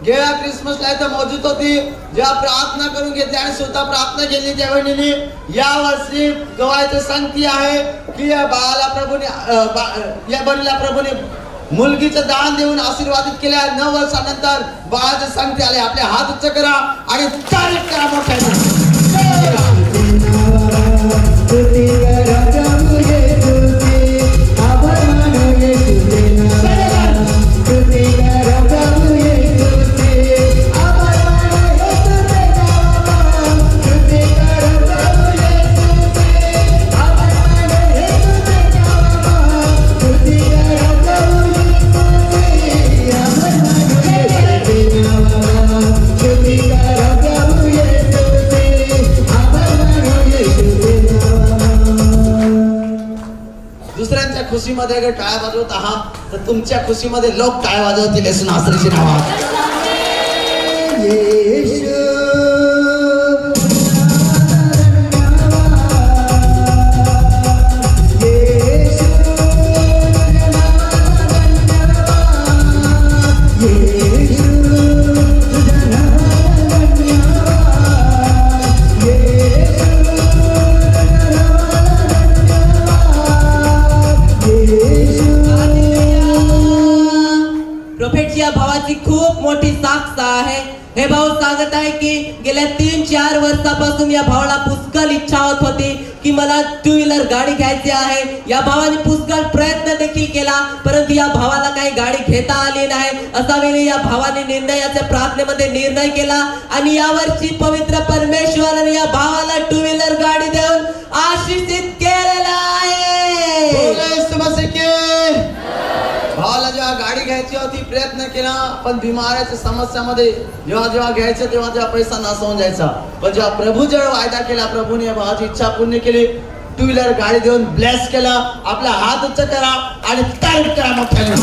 Speaker 4: गेल्या क्रिसमसला इथं मौजूद होती. जेव्हा प्रार्थना करून घेतली आणि स्वतः प्रार्थना केली त्या बहिणीने या वर्षी गवायची संगती आहे की या बाळाला प्रभूने या बहिणीला प्रभूने मुलगीचं दान देऊन आशीर्वादित केल्या. 9 वर्षानंतर बाळाची संगती आले. आपले हात उच्च करा आणि तारीफ करा मोठ्याने. खुशीमध्ये अगर टाळ्या वाजवत आहात तर तुमच्या खुशीमध्ये लोक टाळ्या वाजवतील. येशू नासरीच्या नावात.
Speaker 5: खूप मोठी साक्ष आहे. हे भाऊ सांगत आहे की गेल्या 3-4 वर्षापासून या भावाला पुष्कळ इच्छा होत होती की मला 2 व्हीलर गाडी घ्यायची आहे. या भावाने पुष्कळ प्रयत्न देखील केला परंतु या भावाला काही गाडी घेता आली नाही. अशा वेळी या भावाने निर्णयाच्या प्रार्थनेमध्ये निर्णय केला आणि यावर्षी पवित्र परमेश्वराने या भावाला 2 व्हीलर गाडी देऊन आशीषित केलेला आहे.
Speaker 4: भावाला जेव्हा गाडी घ्यायची होती प्रयत्न केला पण बिमाऱ्याच्या समस्यामध्ये जेव्हा घ्यायचं तेव्हा पैसा नासवून जायचा. पण जेव्हा प्रभू जवळ वायदा केला प्रभूने भावाची इच्छा पूर्ण केली. टू व्हीलर गाडी देऊन ब्लेस केलं. आपला हात उच्च करा आणि तारीफ करा मोठ्याने.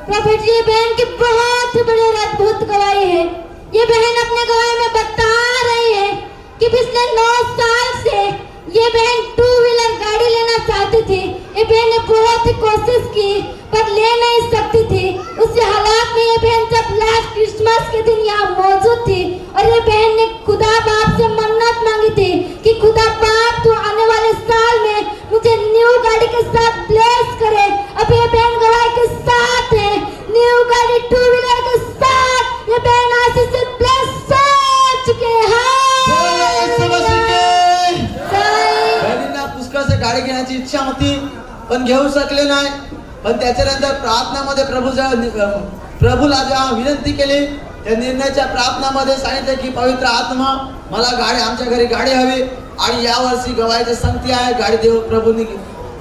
Speaker 2: प्रॉफिट जी बहन की बहुत बड़ी और अद्भुत गवाही है. ये बहन अपने गवाही में बता रही है कि पिछले 9 साल से ये बहन 2 व्हीलर गाड़ी लेना चाहती थी. ये बहन ने बहुत ही कोशिश की पर ले नहीं सकती थी. उस हालात में ये बहन जब लास्ट क्रिसमस के दिन यहाँ मौजूद थी और ये बहन ने खुदा बाप से मन्नत मांगी थी कि खुदा बाप तू आने वाले साल में मुझे न्यू गाड़ी के साथ ब्लेस करे. अब ये बहन गवाही के साथ है. न्यू गाड़ी 2 व्हीलर के साथ ये बहन आशीष से ब्लेस हो चुके
Speaker 4: बहिणींना पुष्कळसे गाडी घेण्याची इच्छा होती पण घेऊ शकले नाही. पण त्याच्यानंतर प्रार्थनामध्ये प्रभूला जेव्हा विनंती केली त्या निर्णयाच्या प्रार्थनामध्ये सांगितले की पवित्र आत्मा मला गाडी आमच्या घरी गाडी हवी आणि या वर्षी गवायची संगती आहे. गाडी देव प्रभूंनी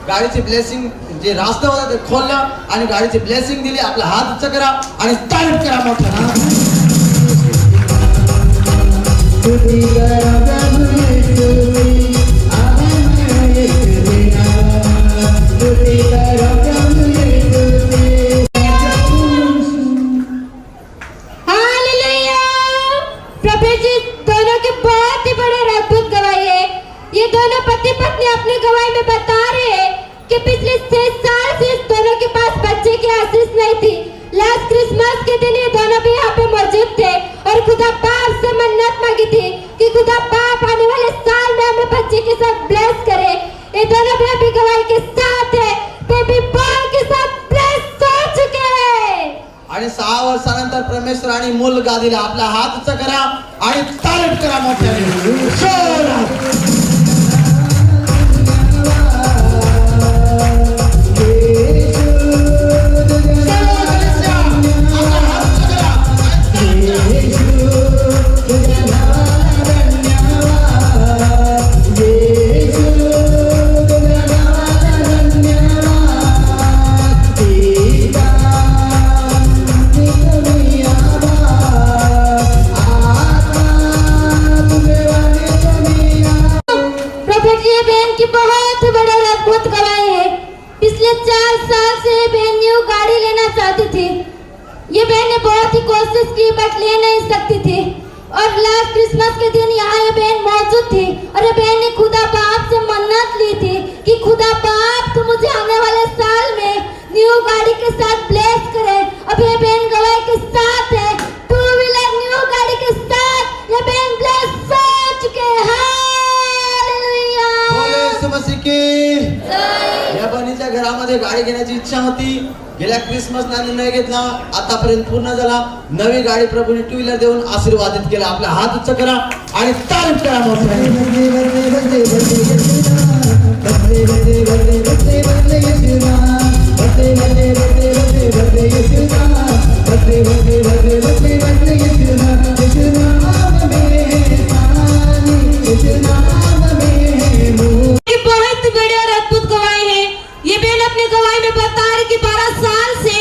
Speaker 4: गाडीची ब्लेसिंग जे रास्ता होता ते खोललं आणि गाडीची ब्लेसिंग दिली. आपला हात उच्च करा आणि तारीफ करा मोठ्याने.
Speaker 2: हालेलुया. प्रभु जी दोनों की बहुत ही बड़ी और अद्भुत गवाही है. ये दोनों पति पत्नी अपनी गवाही में बता रहे हैं कि पिछले 6 साल से इस दोनों के पास बच्चे की आशीष नहीं थी. लास्ट क्रिसमस के दिन ये दोनों भी यहाँ पे मौजूद थे और खुदा बाप से मन्नत मांगी थी कि खुदा बाप आने वाले साल में हमें बच्चे के साथ ब्लेस करे. ये दोनों भी अभी गवाही के साथ है. बेबी बॉय के साथ ब्लेस हो चुके हैं.
Speaker 4: आणि 6 वर्षानंतर परमेश्वराने मुलगा दिला. आपला हात उच्च करा आणि तारीफ करा मोठ्याने.
Speaker 2: ये बहन ने बहुत ही कोशिश की बट ले नहीं सकती थी और लास्ट क्रिसमस के दिन यहाँ ये बहन मौजूद थी और ये बहन ने खुदा बाप से मन्नत ली थी कि खुदा बाप तू मुझे आने वाले साल में न्यू गाड़ी के साथ ब्लेस करे. अब ये बहन गवाही के साथ है. 2 व्हीलर न्यू गाड़ी के साथ ये बहन ब्लेस हो चुके हैं. हालेलुया.
Speaker 4: बोले यीशु मसीह की. या बहिणीच्या घरामध्ये गाडी घेण्याची इच्छा होती. गेल्या क्रिसमसला निर्णय घेतला. आतापर्यंत पूर्ण झाला. नवी गाडी प्रभूने 2 व्हीलर देऊन आशीर्वादित केला. आपला हात उच्च करा आणि तारीफ करा
Speaker 2: बहुत बड़ी और अद्भुत गवाही है. ये बहन अपनी गवाही में बता रही कि 12 साल से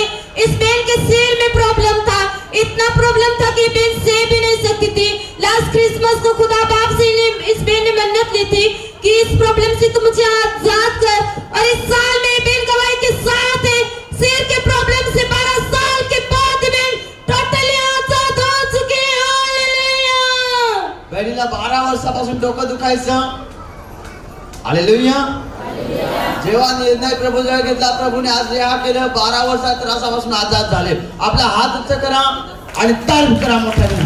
Speaker 2: इस बहन के सिर में प्रॉब्लम था. इतना प्रॉब्लम था कि बहन से भी नहीं सकती थी. लास्ट क्रिसमस को खुदा बाप से इस बहन ने मन्नत ली थी कि इस प्रॉब्लम से तुम मुझे आजाद कर. और इस साल में बहन गवाही के साथ है. सिर के प्रॉब्लम से 12 साल के बाद बहन टोटली आजाद हो चुकी है. हालेलुया.
Speaker 4: बहिणीला 12 वर्षापासून डोकं दुखायचं. हालेलुया. जेव्हा निर्णय प्रभू जेव्हा घेतला प्रभूने आज जेव्हा केलं 12 वर्षात त्रासापासून आजाद झाले. आपला हात उच्च करा आणि तारीफ करा मोठ्याने.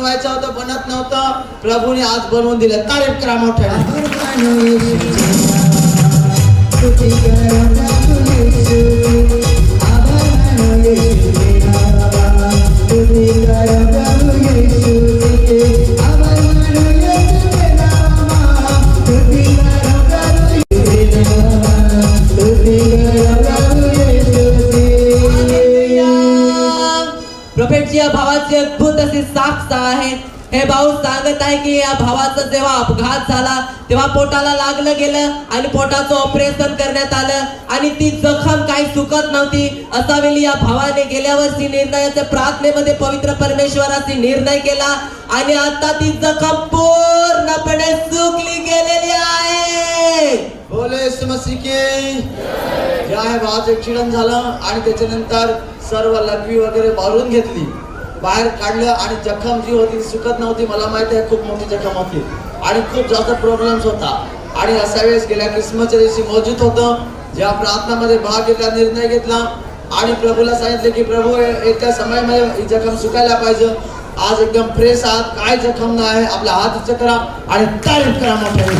Speaker 4: बनवायचं होतं, बनत नव्हतं, प्रभूने आज बनवून दिलं. तारीफ करा मोठ्याने.
Speaker 5: प्रोफेटची या भावाची अद्भुत अशी साक्ष आहे. हे भाऊ सांगत आहे की या भावाचा जेव्हा अपघात झाला तेव्हा पोटाला लागलं गेलं आणि पोटाचं ऑपरेशन करण्यात आलं आणि ती जखम काही सुकत नव्हती. असा वेळी या भावाने गेल्या वर्षी निर्णयाच्या प्रार्थनेमध्ये पवित्र परमेश्वराशी निर्णय केला आणि आता ती जखम पूर्णपणे सुकली गेलेली आहे.
Speaker 4: बोले यीशु मसीह की जय. आहे भावाचं ऍक्सिडेंट झालं आणि त्याच्यानंतर सर्व लघवी वगैरे भरून घेतली, बाहेर काढलं आणि जखम जी होती सुकत नव्हती. मला माहिती आहे खूप मोठी जखम होती आणि खूप जास्त प्रॉब्लेम्स होता. आणि अशा वेळेस गेल्या ख्रिसमसच्या दिवशी मौजूद होतं, जेव्हा प्रार्थनामध्ये भाग घेतला, निर्णय घेतला आणि प्रभूला सांगितले की प्रभू येत्या समयामध्ये ही जखम सुकायला पाहिजे. आज एकदम फ्रेश आहात, काय जखम नाही आहे. आपला हात उच्च करा आणि तारीफ करा मोठ्याने.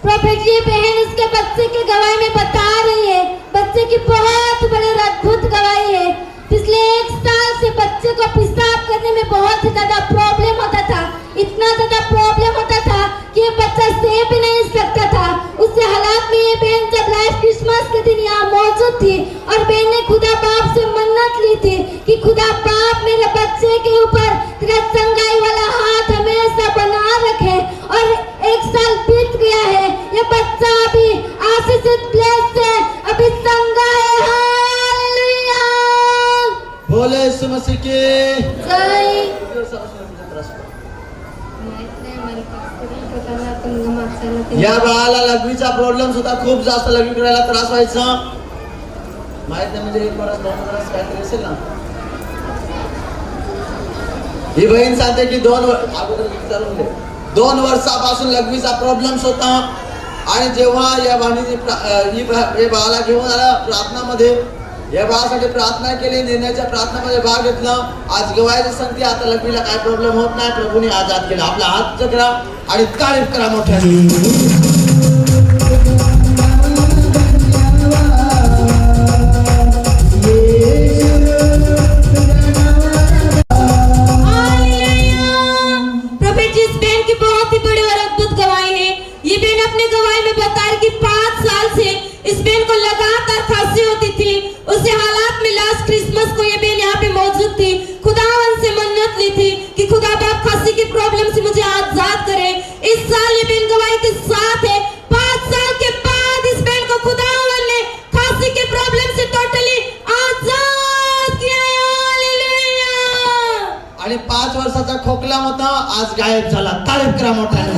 Speaker 2: प्रॉफिट जी बहन उसके बच्चे की गवाही में बता रही है, बच्चे की बहुत बड़ी और अद्भुत गवाही है. पिछले 1 साल से बच्चे को पेशाब करने में बहुत ही ज्यादा प्रॉब्लम होता था. इतना ज्यादा प्रॉब्लम होता था कि ये बच्चा सह भी नहीं सकता था. उससे हालात में ये बहन जब लास्ट क्रिसमस के दिन यहाँ मौजूद थी और बहन ने खुदा बाप से मन्नत ली थी कि खुदा बाप मेरे बच्चे के ऊपर तेरा चंगाई वाला हाथ हमेशा बना रखे. और 1 साल बीत गया है, ये बच्चा अभी आशीषित ब्लेस्ड है, अभी चंगा है. हालेलुया.
Speaker 4: बोले यीशु मसीह की
Speaker 2: जय.
Speaker 4: या बाळाला लघवीचा प्रॉब्लेम होता, खूप जास्त लघवी करायला त्रास व्हायचा. माहित नाही म्हणजे 1 वर्ष 2 वर्ष काहीतरी असेल ना. ही बहीण सांगते की 2 वर्षापासून लघवीचा प्रॉब्लेम होता आणि जेव्हा या बहिणीने या बाळाला घेऊन आला प्रार्थनामध्ये, या बाळासाठी प्रार्थना केली, निर्णयाच्या प्रार्थनामध्ये भाग घेतला. आज गवायची सांगते आता लघवीला काय प्रॉब्लेम होत नाही, प्रभूने आजाद केला. आपला हात करा आणि तारीफ करा मोठ्याने. आणि 5 वर्षाचा खोकला होता, आज गायब झाला. तारीफ करा मोठ्याने.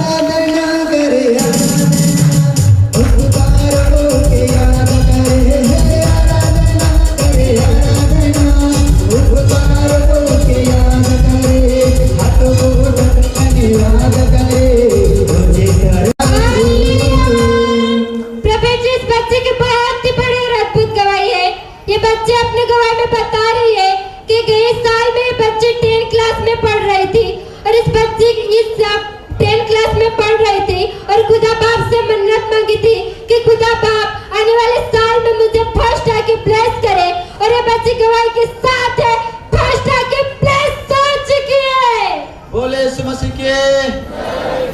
Speaker 2: बच्चे अपने गवाही में बता रही है कि गए साल में बच्चे 10 क्लास में पढ़ रहे थे और इस बच्चे इस 10 क्लास में पढ़ रहे थे और खुदा बाप से मन्नत मांगी थी कि खुदा बाप आने वाले साल में मुझे फर्स्ट आके ब्लेस करे और ये बच्चे गवाही के साथ है, फर्स्ट आके ब्लेस हो चुकी है.
Speaker 4: बोले यीशु मसीह की.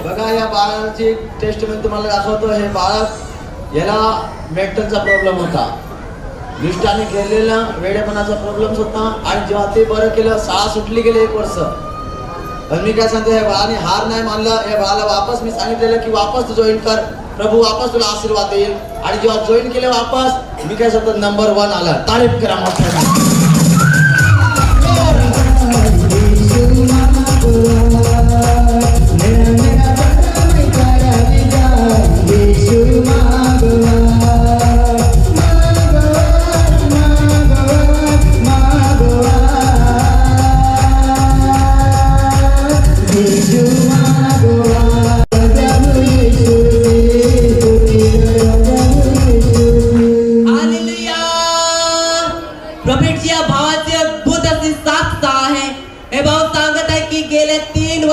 Speaker 4: बघा या बाळाची टेस्टमेंट तुम्हाला दाखवतो. हे बाळ याला मेंटलचा प्रॉब्लेम होता, दृष्टाने गेलेला वेडेपणाचा प्रॉब्लेम होता आणि जेव्हा ते बरं केलं, शाळा सुटली गेले 1 वर्ष. पण मी काय सांगते, या बाळाने हार नाही मानलं. या बाळाला वापस मी सांगितलेलं की वापस तू जॉईन कर, प्रभू वापस तुला आशीर्वाद देईल. आणि जेव्हा जॉईन केले वापस, मी काय सांगतो नंबर 1 आला. तारीफ करा मोठ्याने.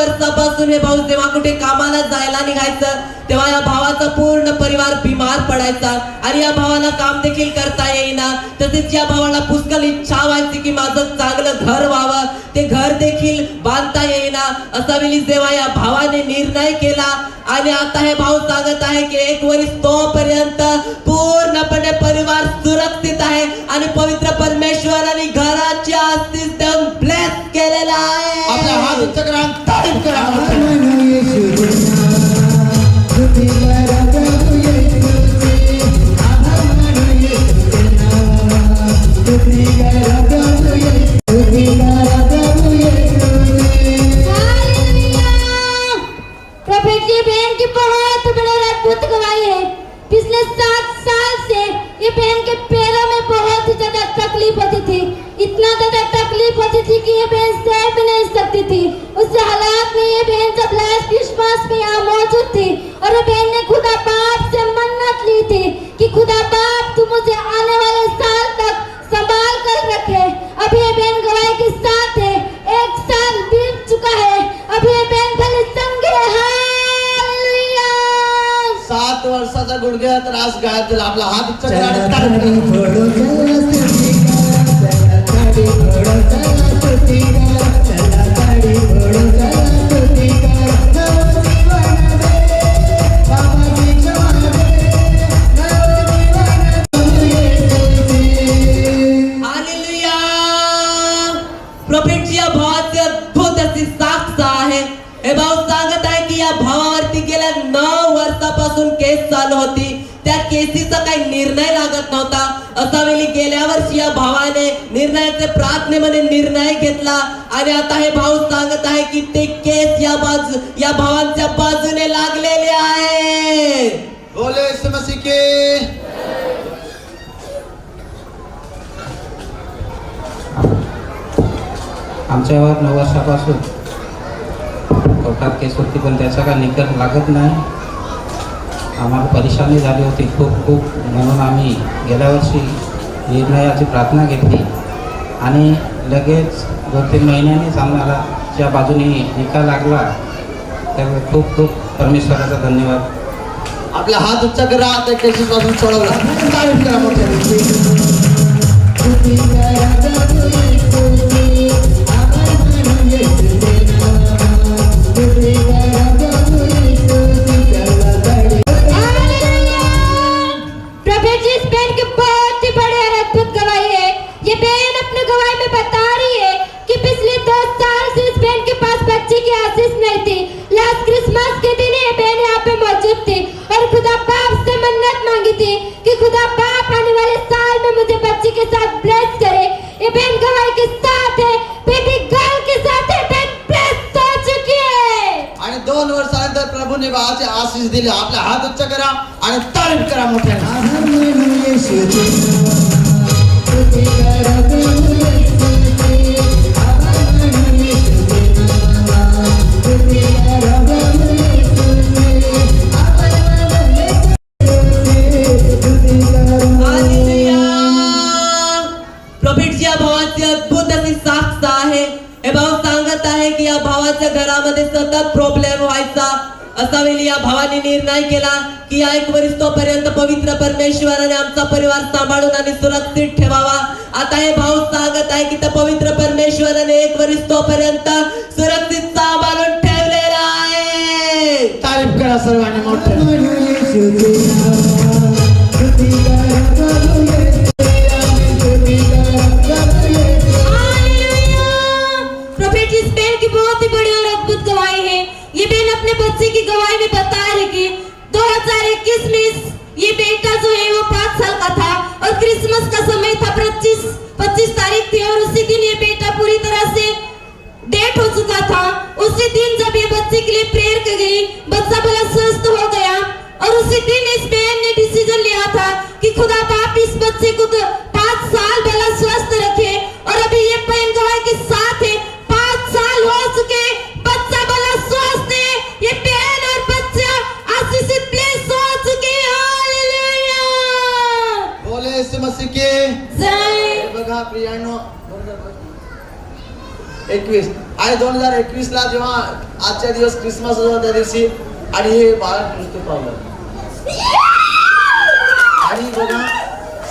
Speaker 5: वर्षापासून हे भाऊ जेव्हा कुठे कामाला जायला निघायचं तेव्हा या भावाचा पूर्ण परिवार बिमार पडायचा आणि या भावाला काम देखील करता येईना. तसेच या भावाला पुष्कळ इच्छा व्हायची की माझं चांगलं घर व्हावं, ते घर देखील बांधता येईना. असा वेळी जेव्हा या भावाने निर्णय केला आणि आता हे भाऊ सांगत आहे की 1 वर्ष तोपर्यंत पूर्णपणे परिवार सुरक्षित आहे आणि पवित्र परमेश्वराने घराची आशीष देऊन ब्लेस केलेला आहे.
Speaker 4: आपला हात उच्च करा आणि तारीफ करा.
Speaker 3: आभार मानू येशूचे नाव, स्तुती करा प्रभू येशूचे. आभार मानू येशूचे नाव, स्तुती करा प्रभू येशूचे. स्तुती करा प्रभू येशूचे.
Speaker 2: हालेलुया। प्रॉफेट जी बहन की बहुत बड़ी और अद्भुत गवाही है। पिछले 7 साल से ये बहन के पैरों में बहुत ही ज्यादा तकलीफ होती थी, इतना ज्यादा तकलीफ होती थी कि ये बहन सह भी नहीं सकती थी। उस हालात में ये बहन जब लास्ट क्रिसमस में यहाँ मौजूद थी और ये बहन ने खुदा बाप से मन्नत ली थी कि खुदा बाप तू मुझे आने वाले साल तक संभाल कर रखे। अभी ये बहन गवाही के साथ है, 1 साल बीत चुका है, अभी ये बहन भले संगे है। हालेलुया।
Speaker 4: 7 वर्षाचा गुडघ्या त्रास गायब झाला. आपला हात उच्च करा
Speaker 3: चला
Speaker 4: आणि
Speaker 3: ताडी
Speaker 4: तारीफ करा.
Speaker 3: फोडो, चला स्तुती करा. चला ताडी फोडो, चला स्तुती करा. चला ताडी फोडो, चला स्तुती करा. नवं जीवन दे, बाबाची क्षमा दे. नवं जीवन प्रभू येशूचे.
Speaker 5: हालेलुया. प्रॉफेट या भावाची अद्भुत अशी साक्ष आहे. हे भाऊ सांगत आहे की या भावावरती गेल्या 9 वर्षापासून केस चालू होती. त्या केसीचा काही निर्णय लागत नव्हता. असा वेळी गेल्या वर्षी या भावाने निर्णयाचे प्रार्थनेमध्ये निर्णय घेतला आणि आता हे भाऊ सांगत आहे की ते केस या भावांच्या बाजूने लागलेले आहे.
Speaker 4: बोले यीशु मसीह के.
Speaker 6: आमच्या गावात 9 वर्षापासून कोर्टात केस होती पण त्याचा काही निकाल लागत नाही. आम्हाला परेशानी झाली होती खूप म्हणून आम्ही गेल्या वर्षी निर्णयाची प्रार्थना घेतली आणि लगेच 2-3 महिन्यांनीच आम्हाला त्या बाजूने निकाल लागला. तर खूप परमेश्वराचा धन्यवाद.
Speaker 4: आपला हात उच्च करा. त्या केसेस पासून सोडवला. तारीफ करा मोठ्याने.
Speaker 3: स्तुती करा प्रभू येशूचे. आभार मानू येशूचे नाव, स्तुती करा प्रभू येशूचे. चला ताडी
Speaker 2: प्रॉफेट जी इस बहन की बहुत ही बड़ी और अद्भुत गवाही है। ये बहन अपने गवाही में बता रही है कि पिछले 2 साल से इस बहन के पास बच्चे की आशीष नहीं थी। लास्ट क्रिसमस के दिन ये बहन यहाँ पे मौजूद थी और खुदा बाप से मन्नत मांगी थी कि खुदा बाप आने वाले साल में मुझे बच्चे के साथ ब्लेस करे। ये बहन गवाही के साथ है, बेबी गर्ल के साथ है, बहन ब्लेस हो चुकी है।
Speaker 4: आणि 2 वर्षानंतर प्रभूने बाळाचे आशीष दिले. आपला हात उच्च करा आणि तारीफ करा मोठ्याने.
Speaker 3: आभार मानू येशूचे नाव, स्तुती करा प्रभू येशूचे. आभार मानू येशूचे नाव, स्तुती करा प्रभू येशूचे. आभार मानू येशूचे. स्तुती करा.
Speaker 5: हालेलुया. प्रॉफेट या भावाची अद्भुत अशी साक्ष आहे. हे भाऊ सांगत आहे की या भावाच्या घरामध्ये सतत प्रॉब्लेम व्हायचा. असा वेळी या भावाने निर्णय केला की या 1 वर्ष तोपर्यंत पवित्र परमेश्वराने आमचा परिवार सांभाळून आणि सुरक्षित ठेवावा. आता हे भाऊ सांगत आहे की त्या पवित्र परमेश्वराने 1 वर्ष तोपर्यंत सुरक्षित सांभाळून ठेवलेला आहे.
Speaker 4: तारीफ करा सर्वांनी मोठ्याने.
Speaker 3: मानू येशूचे नाव, स्तुती करा प्रभू येशूचे. आमेन. स्तुती करा प्रभू येशूचे.
Speaker 2: हालेलुया। प्रॉफेट इस बहन की बहुत ही बड़ी और अद्भुत गवाही है। ये बहन अपने बच्चे की गवाही में बता रही कि 2021 में ये बेटा जो है वो 5 साल का था और क्रिसमस का समय था, 25 तारीख थी और उसी दिन ये बेटा पूरी तरह से डेथ हो चुका था। उसी दिन जब ये बच्चे के लिए प्रेयर कर गई, बच्चा भला स्वस्थ हो गया और उसी दिन इस बहन ने डिसीजन लिया था कि खुदा बाप इस बच्चे को 5 साल भला स्वस्थ रखे और अभी ये बहन गवाही के साथ है, 5 साल हो चुके, बच्चा भला स्वस्थ है, ये बहन और बच्चा आशीषित ब्लेस हो चुके हैं। हालेलुया।
Speaker 4: बोले यीशु मसीह के
Speaker 2: जय।
Speaker 4: बघा प्रियांनो, 21 आणि 2021 ला जेव्हा आजच्या दिवस क्रिसमस होता त्या दिवशी आणि हे बाळ मृत्यू पावलं आणि बघा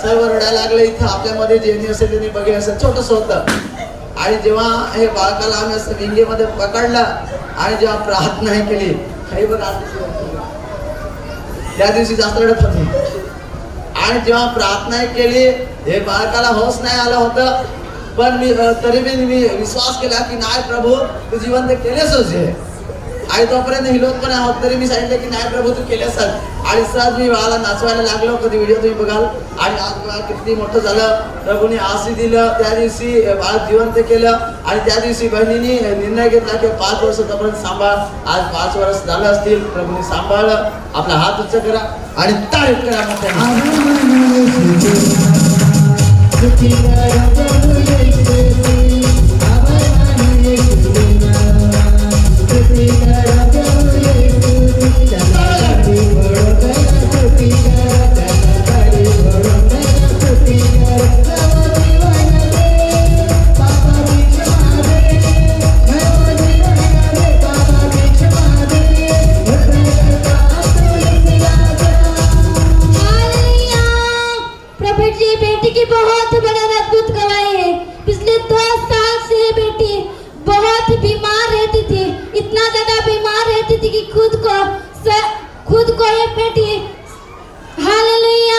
Speaker 4: सर्व रडायला लागले इथं आपल्यामध्ये ज्यांनी असेल त्यांनी बघितलं असेल छोटस होतं आणि जेव्हा हे बाळकाला आम्ही असं विंगेमध्ये पकडलं आणि जेव्हा प्रार्थना केली हे बघा त्या दिवशी जास्त रडत होते आणि जेव्हा प्रार्थना केली हे बाळकाला होश नाही आलं होतं पण तरी मी विश्वास केला की नाही प्रभू तू जिवंत केलेस हे आणि तोपर्यंत हिलोत पण आहोत तरी मी सांगितलं की नाही प्रभू तू केलेस आणि सहज मी बाळाला नाचवायला लागलो कधी व्हिडिओ तुम्ही बघाल आणि आज बाळ किती मोठं झालं प्रभूने आशीष दिलं त्या दिवशी बाळ जिवंत केलं आणि त्या दिवशी बहिणीने निर्णय घेतला की 5 वर्ष तोपर्यंत सांभाळ आज 5 वर्ष झालं असतील प्रभूने सांभाळलं आपला हात उच्च करा आणि तारीफ करा
Speaker 2: खुद को ये बेटी हालेलुया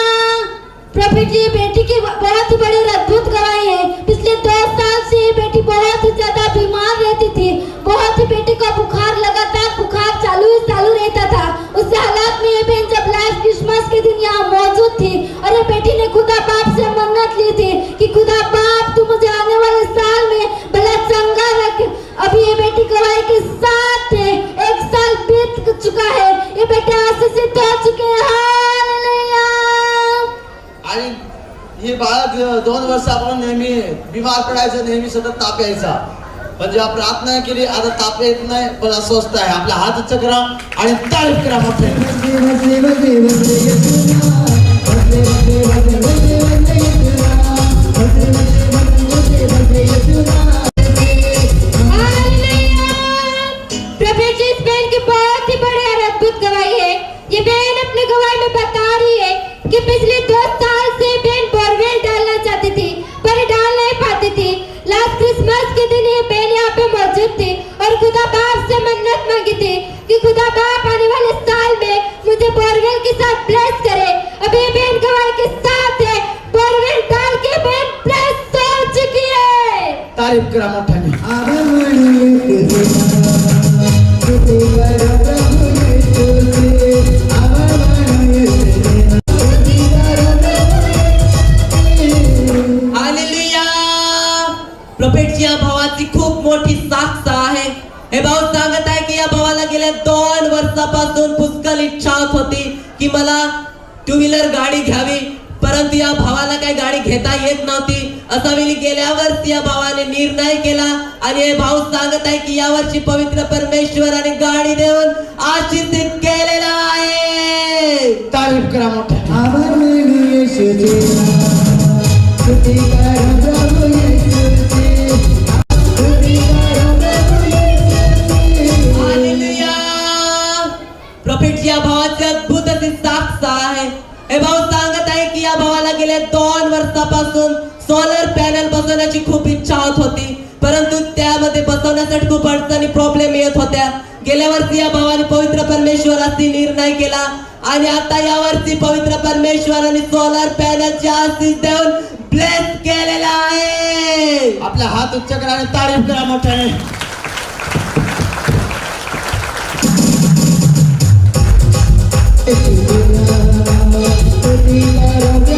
Speaker 2: प्रॉफिट जी बेटी की बहुत ही बड़ी अद्भुत गवाही है। पिछले 2 साल से ये बेटी बहुत ही ज्यादा बीमार रहती थी। बहुत ही बेटी का बुखार लगातार बुखार चालू रहता था। उस हालात में ये बहन जब लास्ट क्रिसमस के दिन यहाँ मौजूद थी और ये बेटी ने खुदा बाप से मन्नत ली थी कि खुदा बाप तू मुझे आने वाले साल में भला चंगा रख। अभी ये बेटी गवाही के साथ है। 1 साल बीत चुका है। ये बेटे आशीषित हो चुके हैं। हालेलुया।
Speaker 4: आणि हे बाळक 2 वर्षापासून नेहमी बिमार पडायचं नेहमी सतत ताप यायचा पण जेव्हा प्रार्थना केली आता ताप येत नाही पण अस्वस्थ आहे आपला हात उच्च करा आणि तारीफ करा मोठे
Speaker 2: प्रॉफिट जी इस बहन की बहुत ही बड़ी और अद्भुत गवाही है। ये बहन अपने गवाही में बता रही है कि पिछले 2 साल से बहन बोरवेल डालना चाहती थी पर डाल नहीं पाती थी। लास्ट क्रिसमस के दिन ये बहन यहाँ पे मौजूद थी और खुदा बाप से मन्नत मांगी थी कि खुदा बाप आने वाले साल में मुझे बोरवेल के साथ ब्लेस करे। अब ये बहन गवाही के साथ है। बोरवेल डाल के बहन ब्लेस हो चुकी है।
Speaker 4: तारीफ करा मोठ्याने
Speaker 5: प्रॉफिटची या भावाची खूप मोठी साक्ष आहे। हे भाऊ सांगत आहे की या भावाला गेल्या 2 वर्षापासून पुष्कळ इच्छा होती की मला 2 व्हीलर गाडी घ्यावी परंतु या भावाला काही गाडी घेता येत नव्हती। असा वेळी गेल्या वर्षी या भावाने निर्णय केला आणि हे भाऊ सांगत आहे की या वर्षी पवित्र परमेश्वराने गाडी देऊन आशीषित केलेला आहे।
Speaker 4: तारीफ करा मोठ्याने
Speaker 3: आभार मानू येशूचे स्तुती करा प्रभू येशूचे स्तुती करा प्रभू येशूचे
Speaker 5: हालेलुया। प्रॉफिट या भावाची अद्भुत अशी साक्ष आहे। हे भाऊ सांगत आहे की या भावाला गेल्या 2 वर्षापासून सोलर पॅनल बसवण्याची खूप इच्छा होती परंतु त्यामध्ये बसवण्यासाठी खूप अडचणी प्रॉब्लेम येत होत्या। गेल्या वर्षी या भावाने पवित्र परमेश्वराची निर्णय केला आणि आता या वर्षी पवित्र परमेश्वराने सोलर पॅनलचे आशीष देऊन ब्लेस केलेला आहे।
Speaker 4: आपला हात उच्च करा आणि तारीफ करा मोठ्याने
Speaker 3: स्तुती करा